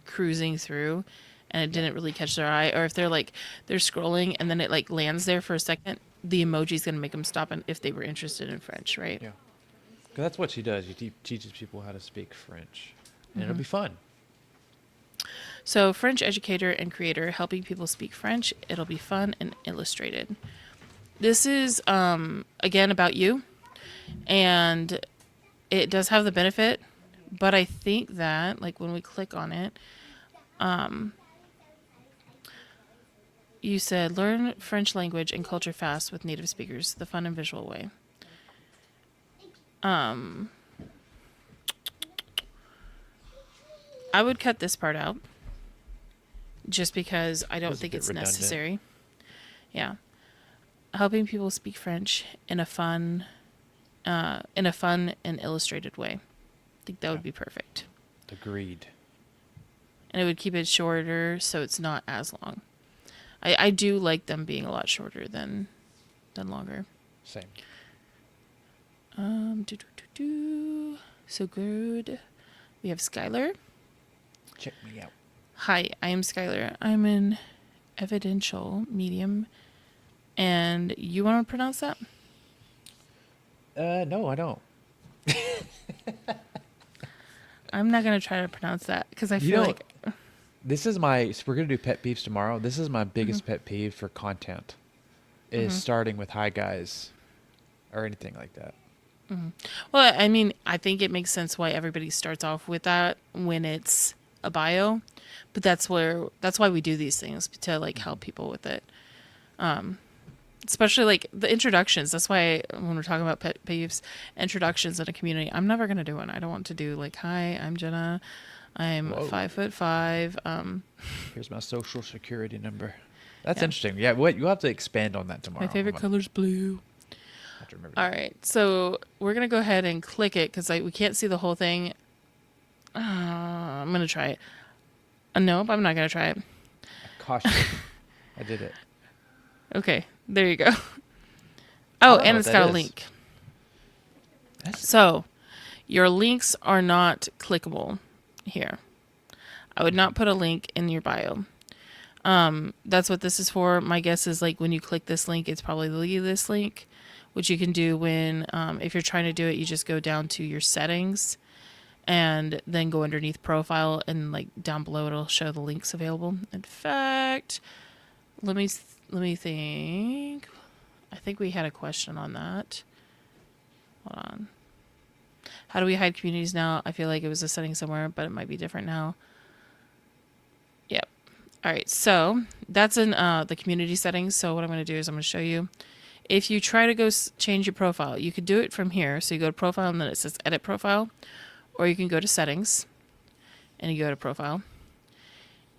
cruising through and it didn't really catch their eye. Or if they're scrolling and then it, like, lands there for a second, the emoji's going to make them stop if they were interested in French, right? Yeah. Because that's what she does. She teaches people how to speak French. And it'll be fun. So, French educator and creator, helping people speak French. It'll be fun and illustrated. This is, again, about you. And it does have the benefit. But I think that, like, when we click on it, you said, learn French language and culture fast with native speakers, the fun and visual way. I would cut this part out just because I don't think it's necessary. Yeah. helping people speak French in a fun and illustrated way. I think that would be perfect. Agreed. And it would keep it shorter so it's not as long. I do like them being a lot shorter than longer. Same. So good. We have Skylar. Check me out. Hi, I am Skylar. I'm an evidential medium. And you want to pronounce that? No, I don't. I'm not going to try to pronounce that because I feel like... This is so we're going to do pet peeves tomorrow. This is my biggest pet peeve for content is starting with hi guys or anything like that. Well, I mean, I think it makes sense why everybody starts off with that when it's a bio, but that's why we do these things, to like help people with it. Especially like the introductions. That's why when we're talking about pet peeves, introductions in a community, I'm never going to do one. I don't want to do like, hi, I'm Jenna. I'm 5'5". Here's my social security number. That's interesting. Yeah, you'll have to expand on that tomorrow. My favorite color's blue. I have to remember All right, so we're gonna go ahead and click it because we can't see the whole thing. I'm gonna try it. Nope, I'm not gonna try it. Caution. I did it. Okay, there you go. Oh, and it's got a link. So, your links are not clickable here. I would not put a link in your bio. That's what this is for. My guess is like when you click this link, it's probably this link, which you can do when, if you're trying to do it, you just go down to your settings and then go underneath profile and like down below it'll show the links available. In fact, let me think. I think we had a question on that. Hold on. How do we hide communities now? I feel like it was a setting somewhere, but it might be different now. Yep. All right. So that's in the community settings. So what I'm going to do is I'm going to show you. If you try to go change your profile, you could do it from here. So you go to profile and then it says edit profile, or you can go to settings and you go to profile.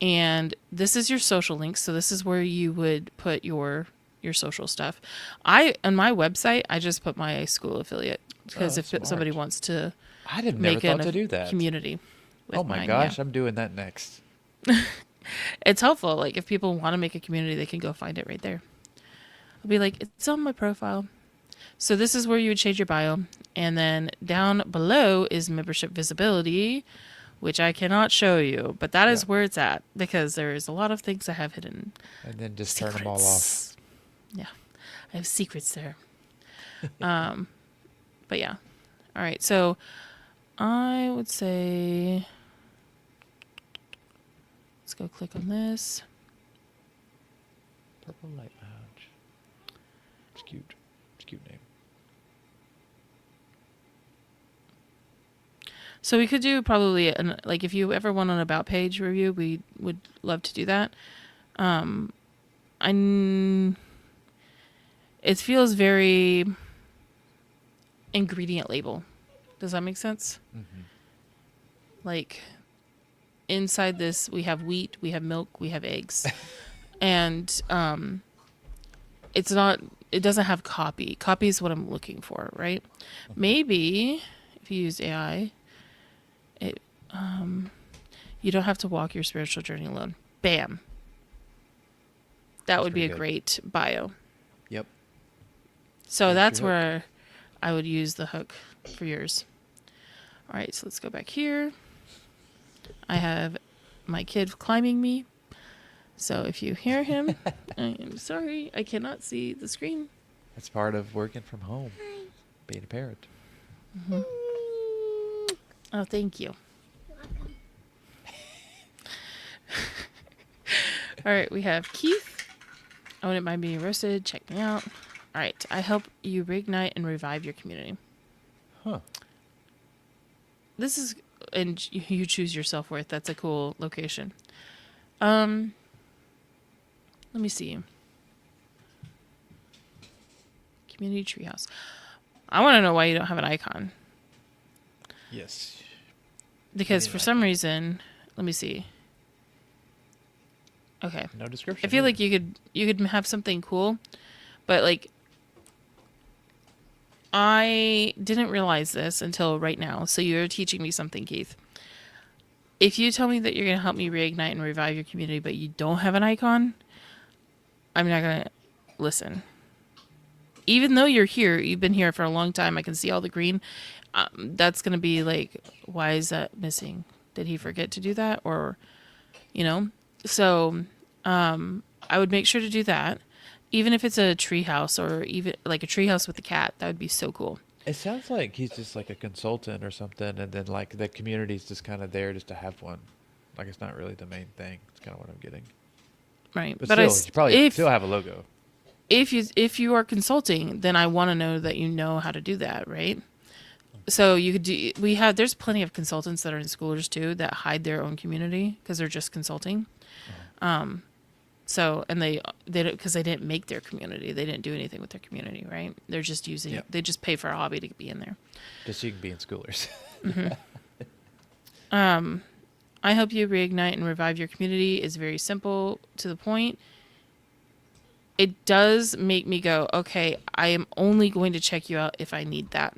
And this is your social links. So this is where you would put your social stuff. On my website, I just put my school affiliate because if somebody wants to never thought to do that. Community. Oh my gosh, I'm doing that next. It's helpful. Like if people want to make a community, they can go find it right there. I'll be like, it's on my profile. So this is where you would change your bio. And then down below is membership visibility, which I cannot show you, but that is where it's at because there is a lot of things I have hidden. And then just secrets. turn them all off. Yeah, I have secrets there. But yeah. All right. So I would say, let's go click on this. Purple Light Lounge. It's cute. It's a cute name. So we could do probably, like if you ever want an about page review, we would love to do that. It feels very ingredient label. Does that make sense? Mm-hmm. Like inside this, we have wheat, we have milk, we have eggs. And it doesn't have copy. Copy is what I'm looking for, right? Okay. Maybe if you use AI, you don't have to walk your spiritual journey alone. Bam. That would be a great bio. Yep. So that's where I would use the hook for yours. All right, so let's go back here. I have my kid climbing me. So if you hear him, I am sorry. I cannot see the screen. That's part of working from home, being a parent. Mm-hmm. Oh, thank you. All right, we have Keith. I wouldn't mind being roasted. Check me out. All right, I help you reignite and revive your community. Huh. This is, and you choose your self-worth. That's a cool location. Let me see. Community treehouse. I want to know why you don't have an icon. Yes. Because for some reason, let me see. Okay. No description. I feel like you could have something cool, But like, I didn't realize this until right now. So you're teaching me something, Keith. If you tell me that you're going to help me reignite and revive your community, but you don't have an icon, I'm not going to listen. Even though you're here, you've been here for a long time, I can see all the green. That's going to be like, why is that missing? Did he forget to do that? Or, you know? So I would make sure to do that. Even if it's a tree house or even like a tree house with a cat, that would be so cool. It sounds like he's just like a consultant or something, and then like the community's just kind of there just to have one. Like it's not really the main thing. It's kind of what I'm getting. Right. But But still, you probably still have a logo. if you are consulting, then I want to know that you know how to do that, right? So you could do. There's plenty of consultants that are in schoolers too that hide their own community because they're just consulting. So and they because they didn't make their community, they didn't do anything with their community, right? They're just using They just pay for a hobby to be in there. Just so you can be in schoolers. I help you reignite and revive your community is very simple to the point. It does make me go, okay, I am only going to check you out if I need that.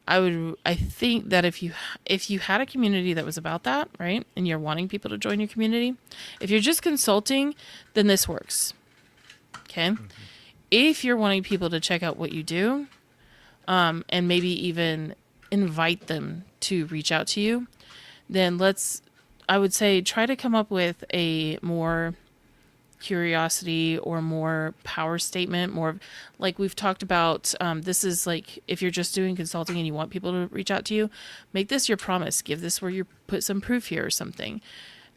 I think that if you had a community that was about that, right, and you're wanting people to join your community, if you're just consulting, then this works. Okay. Mm-hmm. If you're wanting people to check out what you do, and maybe even invite them to reach out to you, then I would say try to come up with a more curiosity or more power statement, more like we've talked about. This is like if you're just doing consulting and you want people to reach out to you, make this your promise. Give this where you put some proof here or something,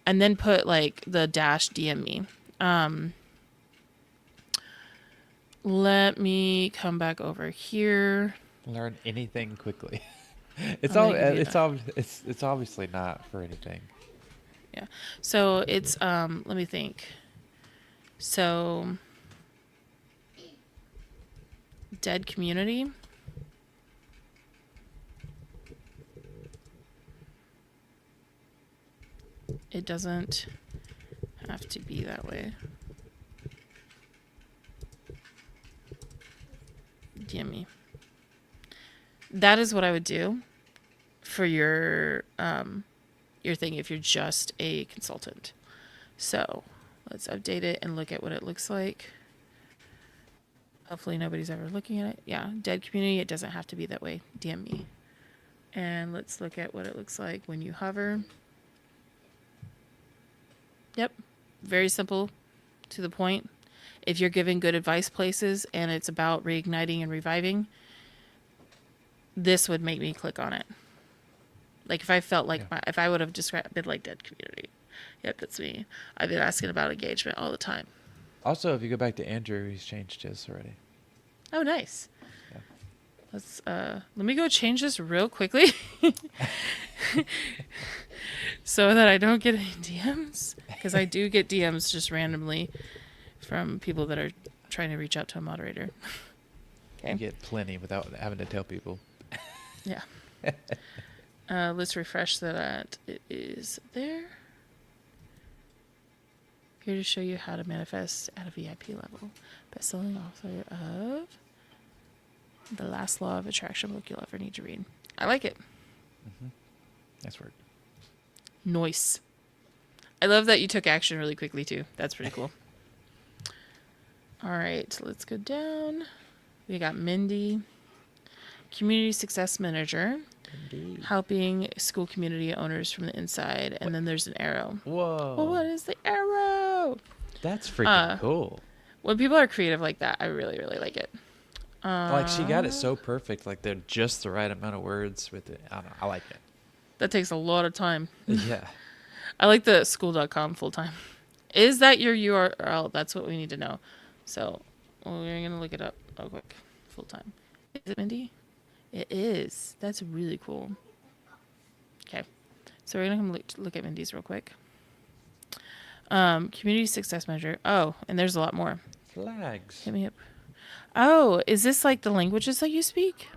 and then put like the dash DM me. Let me come back over here. Learn anything quickly. It's obviously not for anything. Yeah. So it's let me think. So dead community. It doesn't have to be that way. DM me. That is what I would do for your thing if you're just a consultant. So let's update it and look at what it looks like. Hopefully nobody's ever looking at it. Yeah, dead community, it doesn't have to be that way. DM me. And let's look at what it looks like when you hover. Yep, very simple, to the point. If you're giving good advice places and it's about reigniting and reviving, this would make me click on it. Like if I felt like if I would have been like dead community. Yep, that's me. I've been asking about engagement all the time. Also, if you go back to Andrew, he's changed his already. Oh, nice. Yeah. Let me go change this real quickly so that I don't get any DMs, because I do get DMs just randomly from people that are trying to reach out to a moderator. Okay. You get plenty without having to tell people. Yeah. Let's refresh so that it is there. Here to show you how to manifest at a VIP level. Best-selling author of The Last Law of Attraction book you'll ever need to read. I like it. Mm-hmm. Nice work. Nice. I love that you took action really quickly, too. That's pretty cool. All right, let's go down. We got Mindy, Community Success Manager. Indeed. Helping school community owners from the inside. And then there's an arrow. Whoa. Well, what is the arrow? That's freaking cool. When people are creative like that, I really, really like it. Like she got it so perfect. Like they're just the right amount of words with it. I don't know. I like it. That takes a lot of time. Yeah. I like the school.com full time. Is that your URL? That's what we need to know. So we're going to look it up real quick. Full time. Is it Mindy? It is. That's really cool. Okay. So we're going to look at Mindy's real quick. Community Success Manager. Oh, and there's a lot more. Flags. Hit me up. Oh, is this like the languages that you speak?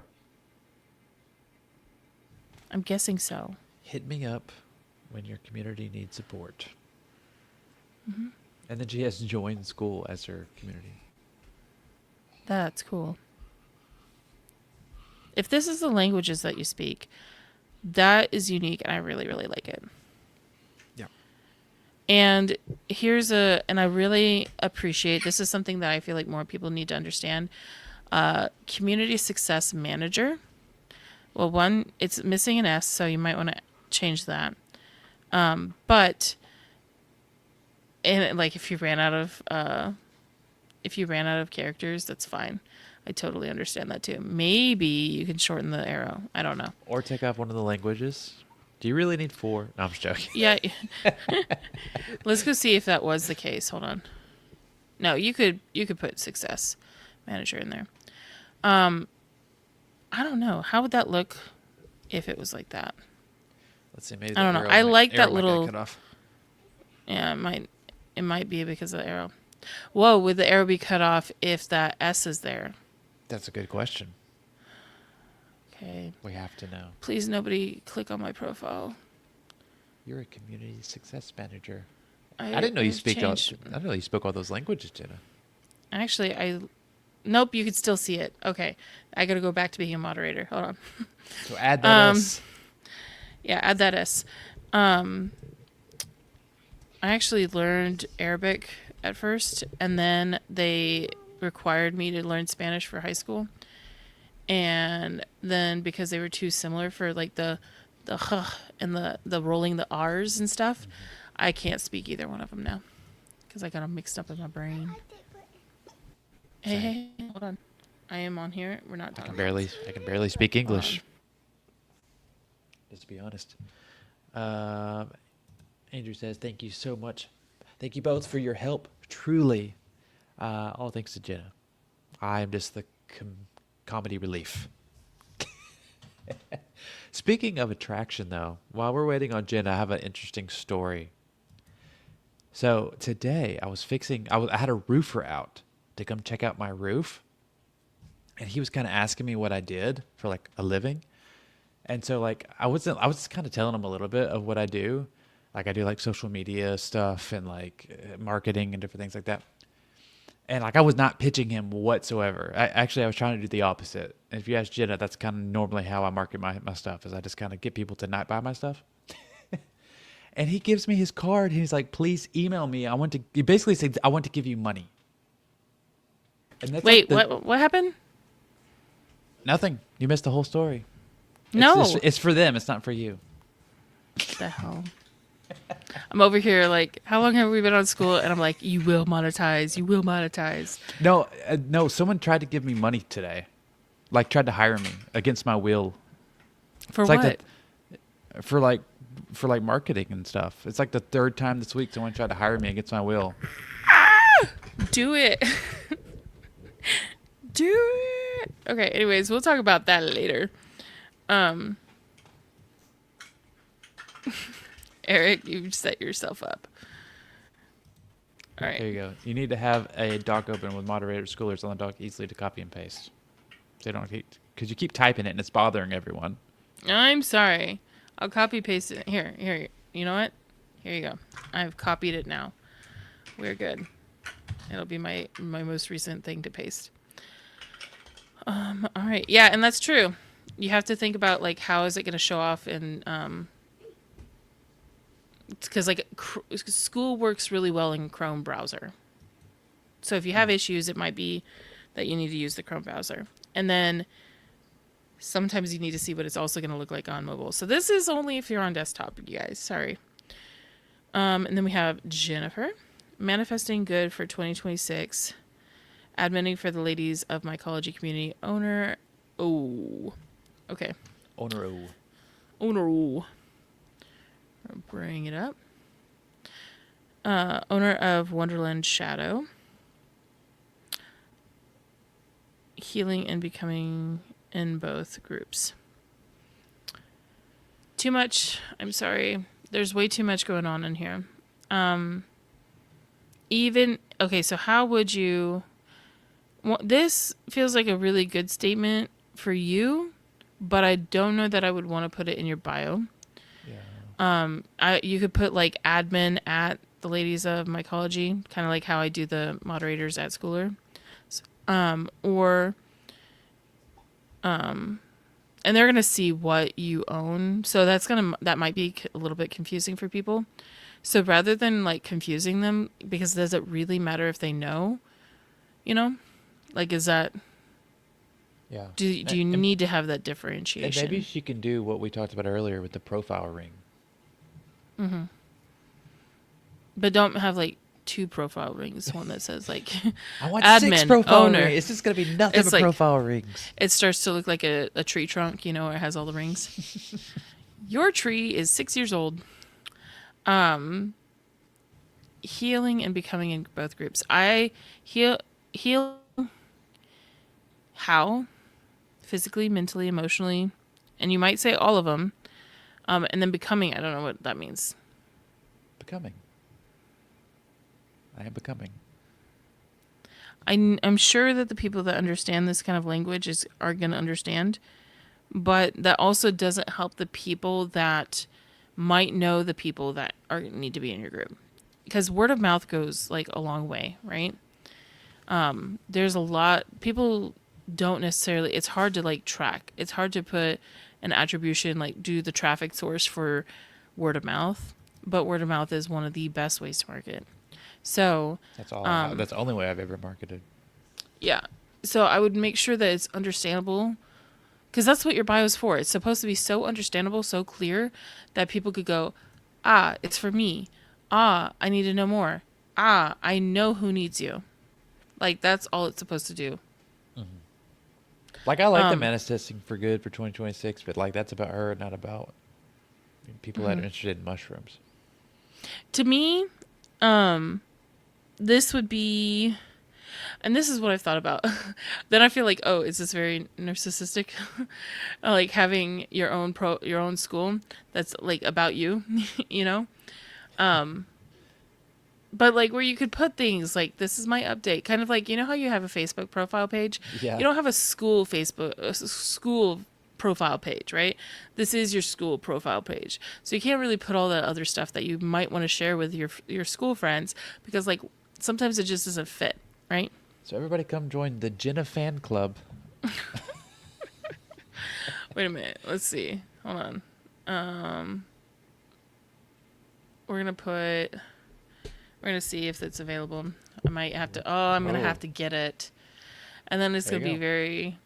I'm guessing so. Hit me up when your community needs support. Mm-hmm. And then she has joined Skool as her community. That's cool. If this is the languages that you speak, that is unique, and I really, really like it. Yeah. And and I really appreciate, this is something that I feel like more people need to understand. Community success manager. Well, one, it's missing an S, so you might want to change that. But, and like if you ran out of characters, that's fine. I totally understand that too. Maybe you can shorten the arrow. I don't know. Or take off one of the languages. Do you really need 4? No, I'm just joking. Yeah. Let's go see if that was the case. Hold on. No, you could put success manager in there. I don't know. How would that look if it was like that? Let's see. Maybe I don't know. I like that little. Cut off. Yeah, it might be because of the arrow. Whoa, would the arrow be cut off if that S is there? That's a good question. Okay. We have to know. Please, nobody click on my profile. You're a community success manager. I didn't know you speak. I didn't know you spoke all those languages, Jenna. Actually, nope. You could still see it. Okay, I got to go back to being a moderator. Hold on. So add that S. Yeah, add that S. I actually learned Arabic at first, and then they required me to learn Spanish for high school. And then because they were too similar for like the h and the rolling the R's and stuff, I can't speak either one of them now because I got them mixed up in my brain. Hey, hold on. I am on here. We're not talking. I can barely speak English. Just to be honest. Andrew says, thank you so much. Thank you both for your help. Truly. All thanks to Jenna. I am just the comedy relief. Speaking of attraction, though, while we're waiting on Jenna, I have an interesting story. So today I had a roofer out to come check out my roof. And he was kind of asking me what I did for like a living. And so like I was kind of telling him a little bit of what I do. Like I do like social media stuff and like marketing and different things like that. And like I was not pitching him whatsoever. I was trying to do the opposite. And if you ask Jenna, that's kind of normally how I market my stuff, is I just kind of get people to not buy my stuff. And he gives me his card. He's like, please email me. He basically said, I want to give you money. And that's Wait, like what happened? Nothing. You missed the whole story. No. It's for them. It's not for you. What the hell? I'm over here like, how long have we been on Skool? And I'm like, you will monetize. You will monetize. No. Someone tried to give me money today. Like tried to hire me against my will. For it's what? Like for marketing and stuff. It's like the third time this week someone tried to hire me against my will. Do it. Do it. Okay, anyways, we'll talk about that later. Eric, you've set yourself up. All right. There you go. You need to have a doc open with moderator schoolers on the doc easily to copy and paste. So you don't because you keep typing it and it's bothering everyone. I'm sorry. I'll copy paste it. Here. You know what? Here you go. I've copied it now. We're good. It'll be my most recent thing to paste. All right. Yeah, and that's true. You have to think about like how is it going to show off in because like Skool works really well in Chrome browser. So if you have issues, it might be that you need to use the Chrome browser. And then sometimes you need to see what it's also going to look like on mobile. So this is only if you're on desktop, you guys. Sorry. And then we have Jennifer. Manifesting good for 2026. Adminning for the ladies of my college community. Owner. Oh. Okay. Owner. Bring it up. Owner of Wonderland Shadow. Healing and becoming in both groups. Too much. I'm sorry. There's way too much going on in here. Okay, so how would you... Well, this feels like a really good statement for you, but I don't know that I would want to put it in your bio. Yeah. You could put like admin at the ladies of mycology, kind of like how I do the moderators at Schooler. Or and they're gonna see what you own, so that might be a little bit confusing for people. So rather than like confusing them, because does it really matter if they know? You know, like is that Yeah. do you need to have that differentiation? And maybe she can do what we talked about earlier with the profile ring. But don't have like two profile rings. One that says like I want admin, 6 profile owner. rings. It's just gonna be nothing It's but like- profile rings. It starts to look like a tree trunk, you know, where it has all the rings. Your tree is 6 years old. Healing and becoming in both groups. I heal how? Physically, mentally, emotionally. And you might say all of them. And then becoming, I don't know what that means. Becoming. I am becoming. I'm sure that the people that understand this kind of language are going to understand. But that also doesn't help the people that might know the people that need to be in your group. Because word of mouth goes like a long way, right? There's a lot, people don't necessarily, it's hard to like track. It's hard to put an attribution, like do the traffic source for word of mouth. But word of mouth is one of the best ways to market. So That's all. That's the only way I've ever marketed. yeah. So I would make sure that it's understandable, because that's what your bio is for. It's supposed to be so understandable, so clear that people could go, ah, it's for me. Ah, I need to know more. Ah, I know who needs you. Like, that's all it's supposed to do. Like, I like the menace testing for good for 2026, but like that's about her, not about people that are interested in mushrooms. To me, this would be, and this is what I've thought about. Then I feel like, oh, is this very narcissistic? Like having your own school that's like about you, you know? But like where you could put things like, this is my update, kind of like, you know how you have a Facebook profile page? Yeah. You don't have a school school profile page, right? This is your school profile page. So you can't really put all that other stuff that you might want to share with your school friends, because like sometimes it just doesn't fit, right? So everybody come join the Jenna fan club. Wait a minute. Let's see. Hold on. We're gonna see if it's available. I might have to. Oh, I'm gonna have to get it, and then it's There gonna you be go. very.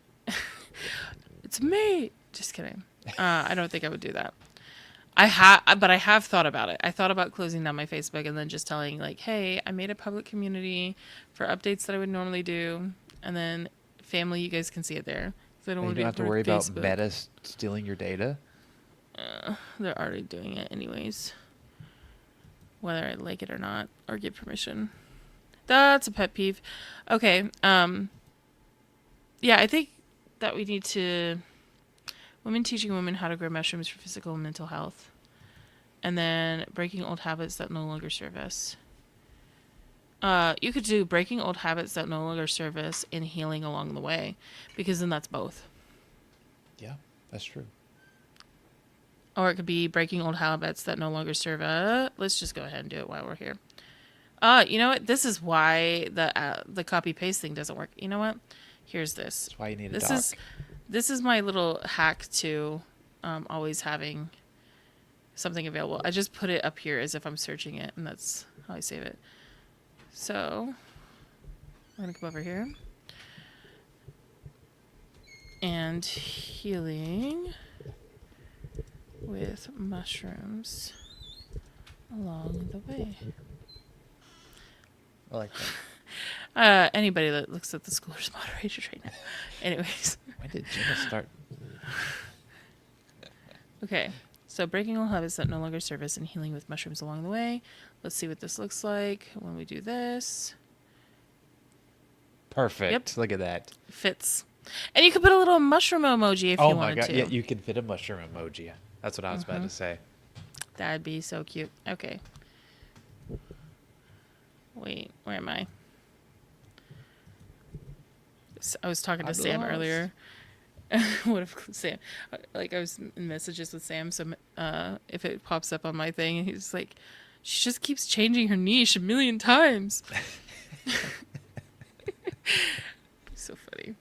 It's me. Just kidding. I don't think I would do that. But I have thought about it. I thought about closing down my Facebook and then just telling like, hey, I made a public community for updates that I would normally do, and then family, you guys can see it there. So I don't You want don't have to part of worry about Facebook. Meta stealing your data. They're already doing it anyways, whether I like it or not or get permission. That's a pet peeve. Okay. Yeah, I think that we need to women teaching women how to grow mushrooms for physical and mental health, and then breaking old habits that no longer serve us. You could do breaking old habits that no longer serve us and healing along the way, because then that's both. Yeah, that's true. Or it could be breaking old habits that no longer serve us. Let's just go ahead and do it while we're here. You know what? This is why the copy paste thing doesn't work. You know what? Here's this. That's why you need a This doc. this is my little hack to always having something available. I just put it up here as if I'm searching it, and that's how I save it. So we're gonna come over here and healing with mushrooms along the way. I like that. Anybody that looks at the Schoolers moderators right now. Anyways. When did Jenna start? Okay. So breaking old habits that no longer serve us and healing with mushrooms along the way. Let's see what this looks like when we do this. Perfect. Yep. Look at that. Fits. And you could put a little mushroom emoji if you Oh my wanted god! to. Yeah, you can fit a mushroom emoji. That's what I was about to say. That'd be so cute. Okay. Wait, where am I? I was talking to I'm Sam lost. earlier. What if Sam, like I was in messages with Sam, so if it pops up on my thing, he's like, She just keeps changing her niche a million times. So funny.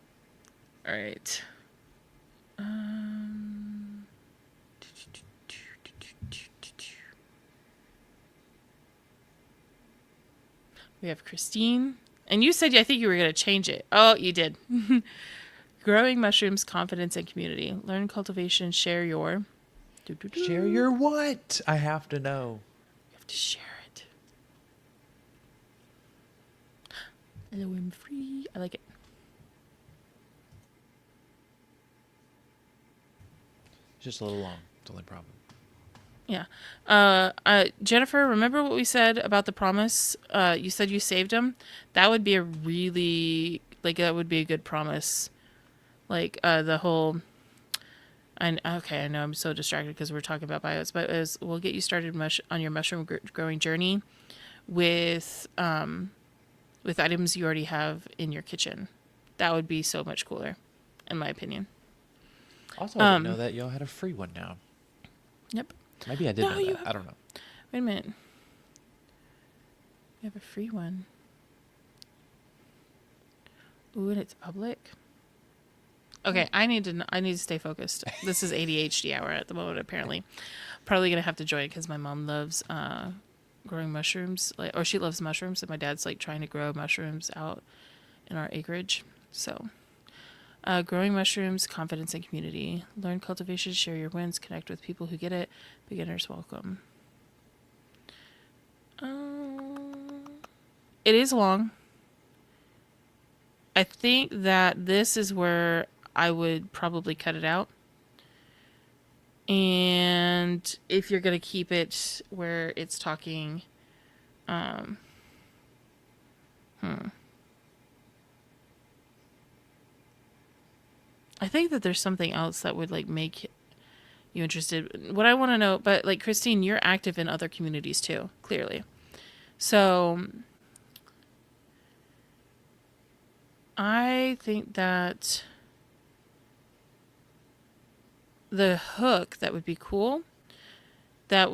All right. We have Christine. And you said I think you were going to change it. Oh, you did. Growing mushrooms, confidence, and community. Learn cultivation, share your... Share your what? I have to know. You have to share it. Hello, I'm free. I like it. It's just a little long. It's the only problem. Yeah. Jennifer, remember what we said about the promise? You said you saved him. That would be a really, like, that would be a good promise. Like, the whole... Okay, I know I'm so distracted because we're talking about bios, but we'll get you started on your mushroom growing journey with items you already have in your kitchen. That would be so much cooler, in my opinion. Also, I didn't know that y'all had a free one now. Yep. Maybe I did know that. I don't know. Wait a minute. We have a free one. Ooh, and it's public. Okay, I need to stay focused. This is ADHD hour at the moment, apparently. Probably gonna have to join because my mom loves growing mushrooms, or she loves mushrooms, and my dad's like trying to grow mushrooms out in our acreage. So, growing mushrooms, confidence and community. Learn cultivation, share your wins, connect with people who get it. Beginners welcome. It is long. I think that this is where I would probably cut it out. And if you're going to keep it where it's talking, I think that there's something else that would like make you interested. What I want to know, but like Christine, you're active in other communities too, clearly. So I think that the hook that would be cool, that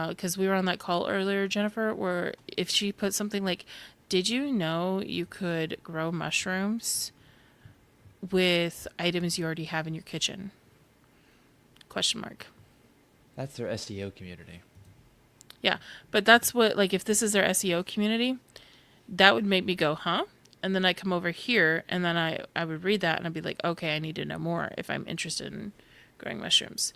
because we were on that call earlier, Jennifer, where if she put something like, did you know you could grow mushrooms with items you already have in your kitchen? Question mark. That's their SEO community. Yeah, but that's what, like, if this is their SEO community, that would make me go, huh? And then I come over here, and then I would read that, and I'd be like, okay, I need to know more if I'm interested in growing mushrooms.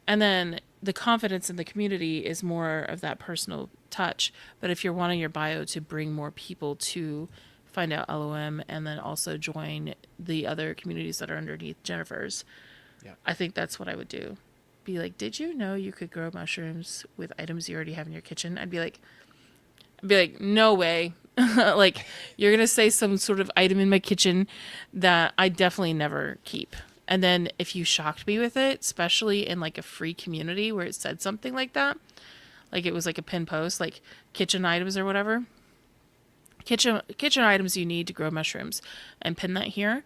And then the confidence in the community is more of that personal touch. But if you're wanting your bio to bring more people to find out LOM and then also join the other communities that are underneath Jennifer's, yeah, I think that's what I would do. Be like, did you know you could grow mushrooms with items you already have in your kitchen? I'd be like, no way. Like, you're going to say some sort of item in my kitchen that I definitely never keep. And then if you shocked me with it, especially in like a free community where it said something like that, like it was like a pin post, like kitchen items or whatever, kitchen items you need to grow mushrooms, and pin that here,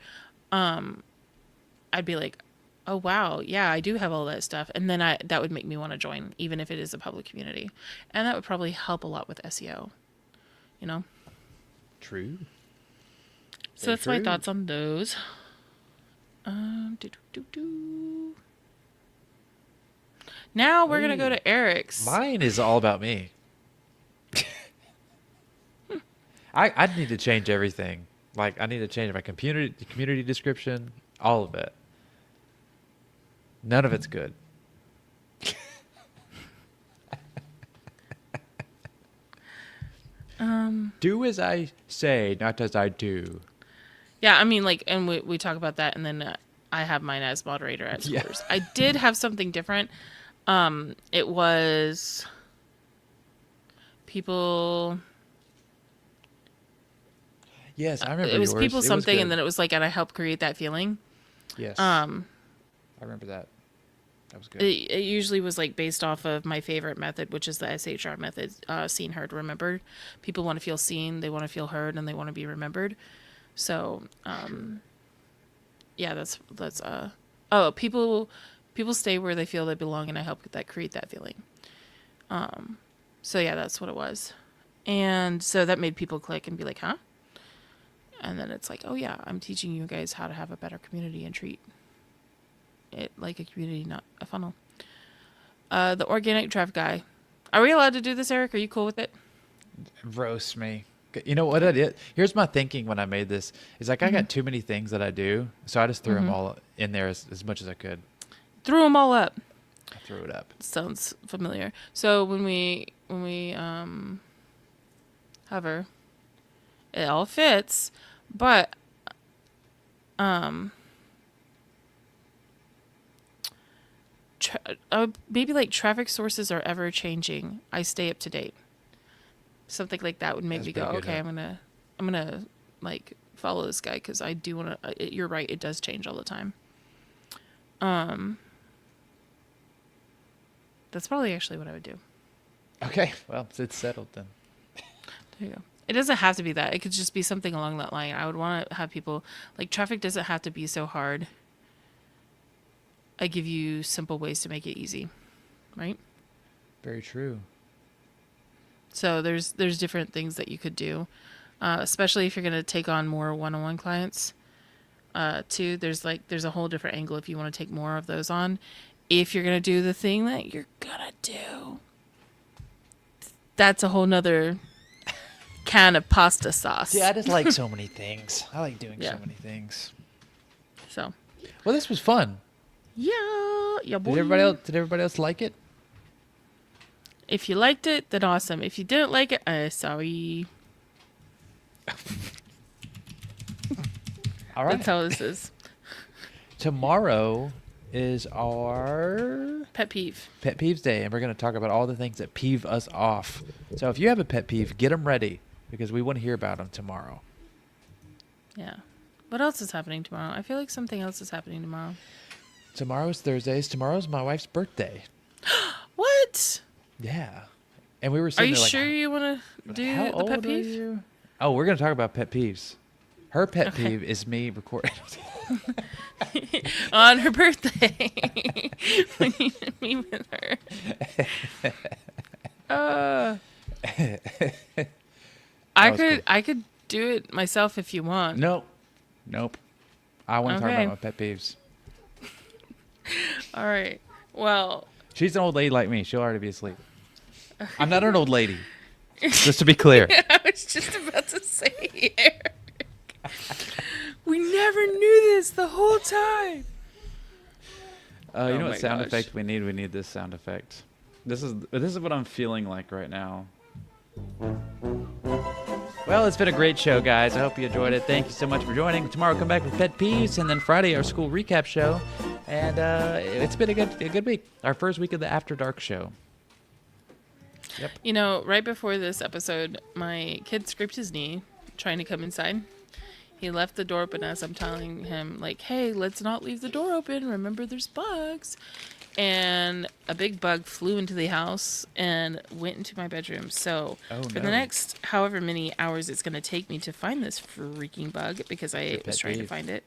I'd be like, oh wow, yeah, I do have all that stuff. And then that would make me want to join, even if it is a public community. And that would probably help a lot with SEO, you know? True. So that's my thoughts on those. Now we're going to go to Eric's. Mine is all about me. I'd need to change everything. Like, I need to change my community description, all of it. None of it's good. Do as I say, not as I do. Yeah, I mean, like, and we talk about that, and then I have mine as moderator as yours. I did have something different. It was people. Yes, I remember. It was yours. people something, and then it was like, and I helped create that feeling. Yes. I remember that. That was good. It usually was like based off of my favorite method, which is the SHR method, seen, heard, remembered. People want to feel seen, they want to feel heard, and they want to be remembered. So, yeah, that's people stay where they feel they belong, and I help that create that feeling. So yeah, that's what it was. And so that made people click and be like, huh? And then it's like, oh yeah, I'm teaching you guys how to have a better community and treat it like a community, not a funnel. The organic traffic guy. Are we allowed to do this, Eric? Are you cool with it? Roast me. You know what I did? Here's my thinking when I made this. Is like I got too many things that I do, so I just threw them all in there as much as I could. Threw them all up. I threw it up. Sounds familiar. So when we hover, it all fits, but maybe like traffic sources are ever changing. I stay up to date. Something like that would make me go, okay, I'm gonna like follow this guy because I do want to. You're right, it does change all the time. That's probably actually what I would do. Okay, well, it's settled then. There you go. It doesn't have to be that. It could just be something along that line. I would want to have people, like, traffic doesn't have to be so hard. I give you simple ways to make it easy, right? Very true. So there's different things that you could do, especially if you're going to take on more one-on-one clients, too. There's a whole different angle if you want to take more of those on. If you're going to do the thing that you're going to do, that's a whole nother can of pasta sauce. Yeah, I just like so many things. I like doing so many things. So, well, this was fun. Yeah, boy. Did everybody else like it? If you liked it, then awesome. If you didn't like it, sorry. All right. That's how this is. Tomorrow is our Pet peeves day, and we're going to talk about all the things that peeve us off. So if you have a pet peeve, get them ready because we want to hear about them tomorrow. Yeah. What else is happening tomorrow? I feel like something else is happening tomorrow. Tomorrow's Thursdays. Tomorrow's my wife's birthday. What? Yeah. And we were Are sitting you there like, sure you want to do how the old pet are peeve? you? Oh, we're going to talk about pet peeves. Her pet peeve is me recording. On her birthday. When you meet with her. I could do it myself if you want. Nope. I want to talk Okay. about my pet peeves. All right. Well, She's an old lady like me. She'll already be asleep. I'm not an old lady. Just to be clear. I was just about to say, Eric. We never knew this the whole time. You know my what sound gosh. effect we need? We need this sound effect. This is what I'm feeling like right now. Well, it's been a great show, guys. I hope you enjoyed it. Thank you so much for joining. Tomorrow, come back with Pet Peeves, and then Friday, our school recap show. And it's been a good week. Our first week of the After Dark show. Yep. You know, right before this episode, my kid scraped his knee trying to come inside. He left the door open as I'm telling him, like, hey, let's not leave the door open. Remember, there's bugs. And a big bug flew into the house and went into my bedroom. So for the next however many hours it's going to take me to find this freaking bug, because I was trying to find it.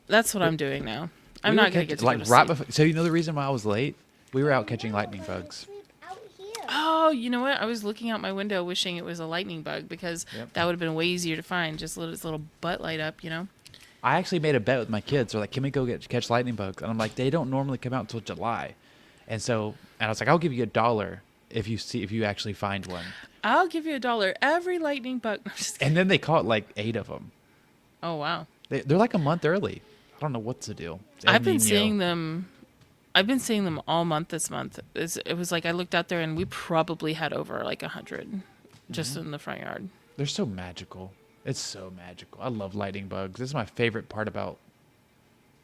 That's what I'm doing now. I'm not going to get to go to sleep. Before, so you know the reason why I was late? We were out catching lightning bugs. Oh, you know what? I was looking out my window wishing it was a lightning bug, because that would have been way easier to find. Just let its little butt light up, you know? I actually made a bet with my kids. They're like, can we go catch lightning bugs? And I'm like, they don't normally come out until July. And I was like, I'll give you $1 if you actually find one. I'll give you $1 every lightning bug. No, just kidding. And then they caught like 8 of them. Oh, wow. They're like a month early. I don't know what's the deal. I've been seeing them all month this month. It was like I looked out there and we probably had over like 100 just in the front yard. They're so magical. It's so magical. I love lightning bugs. This is my favorite part about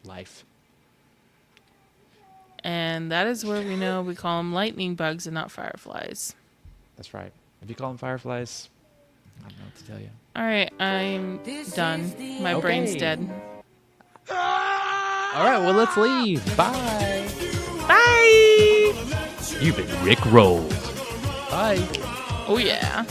life. And that is where we know we call them lightning bugs and not fireflies. That's right. If you call them fireflies, I don't know what to tell you. All right, I'm done. My brain's dead. All right, well, let's leave. Bye. Bye. You've been Rick rolled. Bye. Oh, yeah.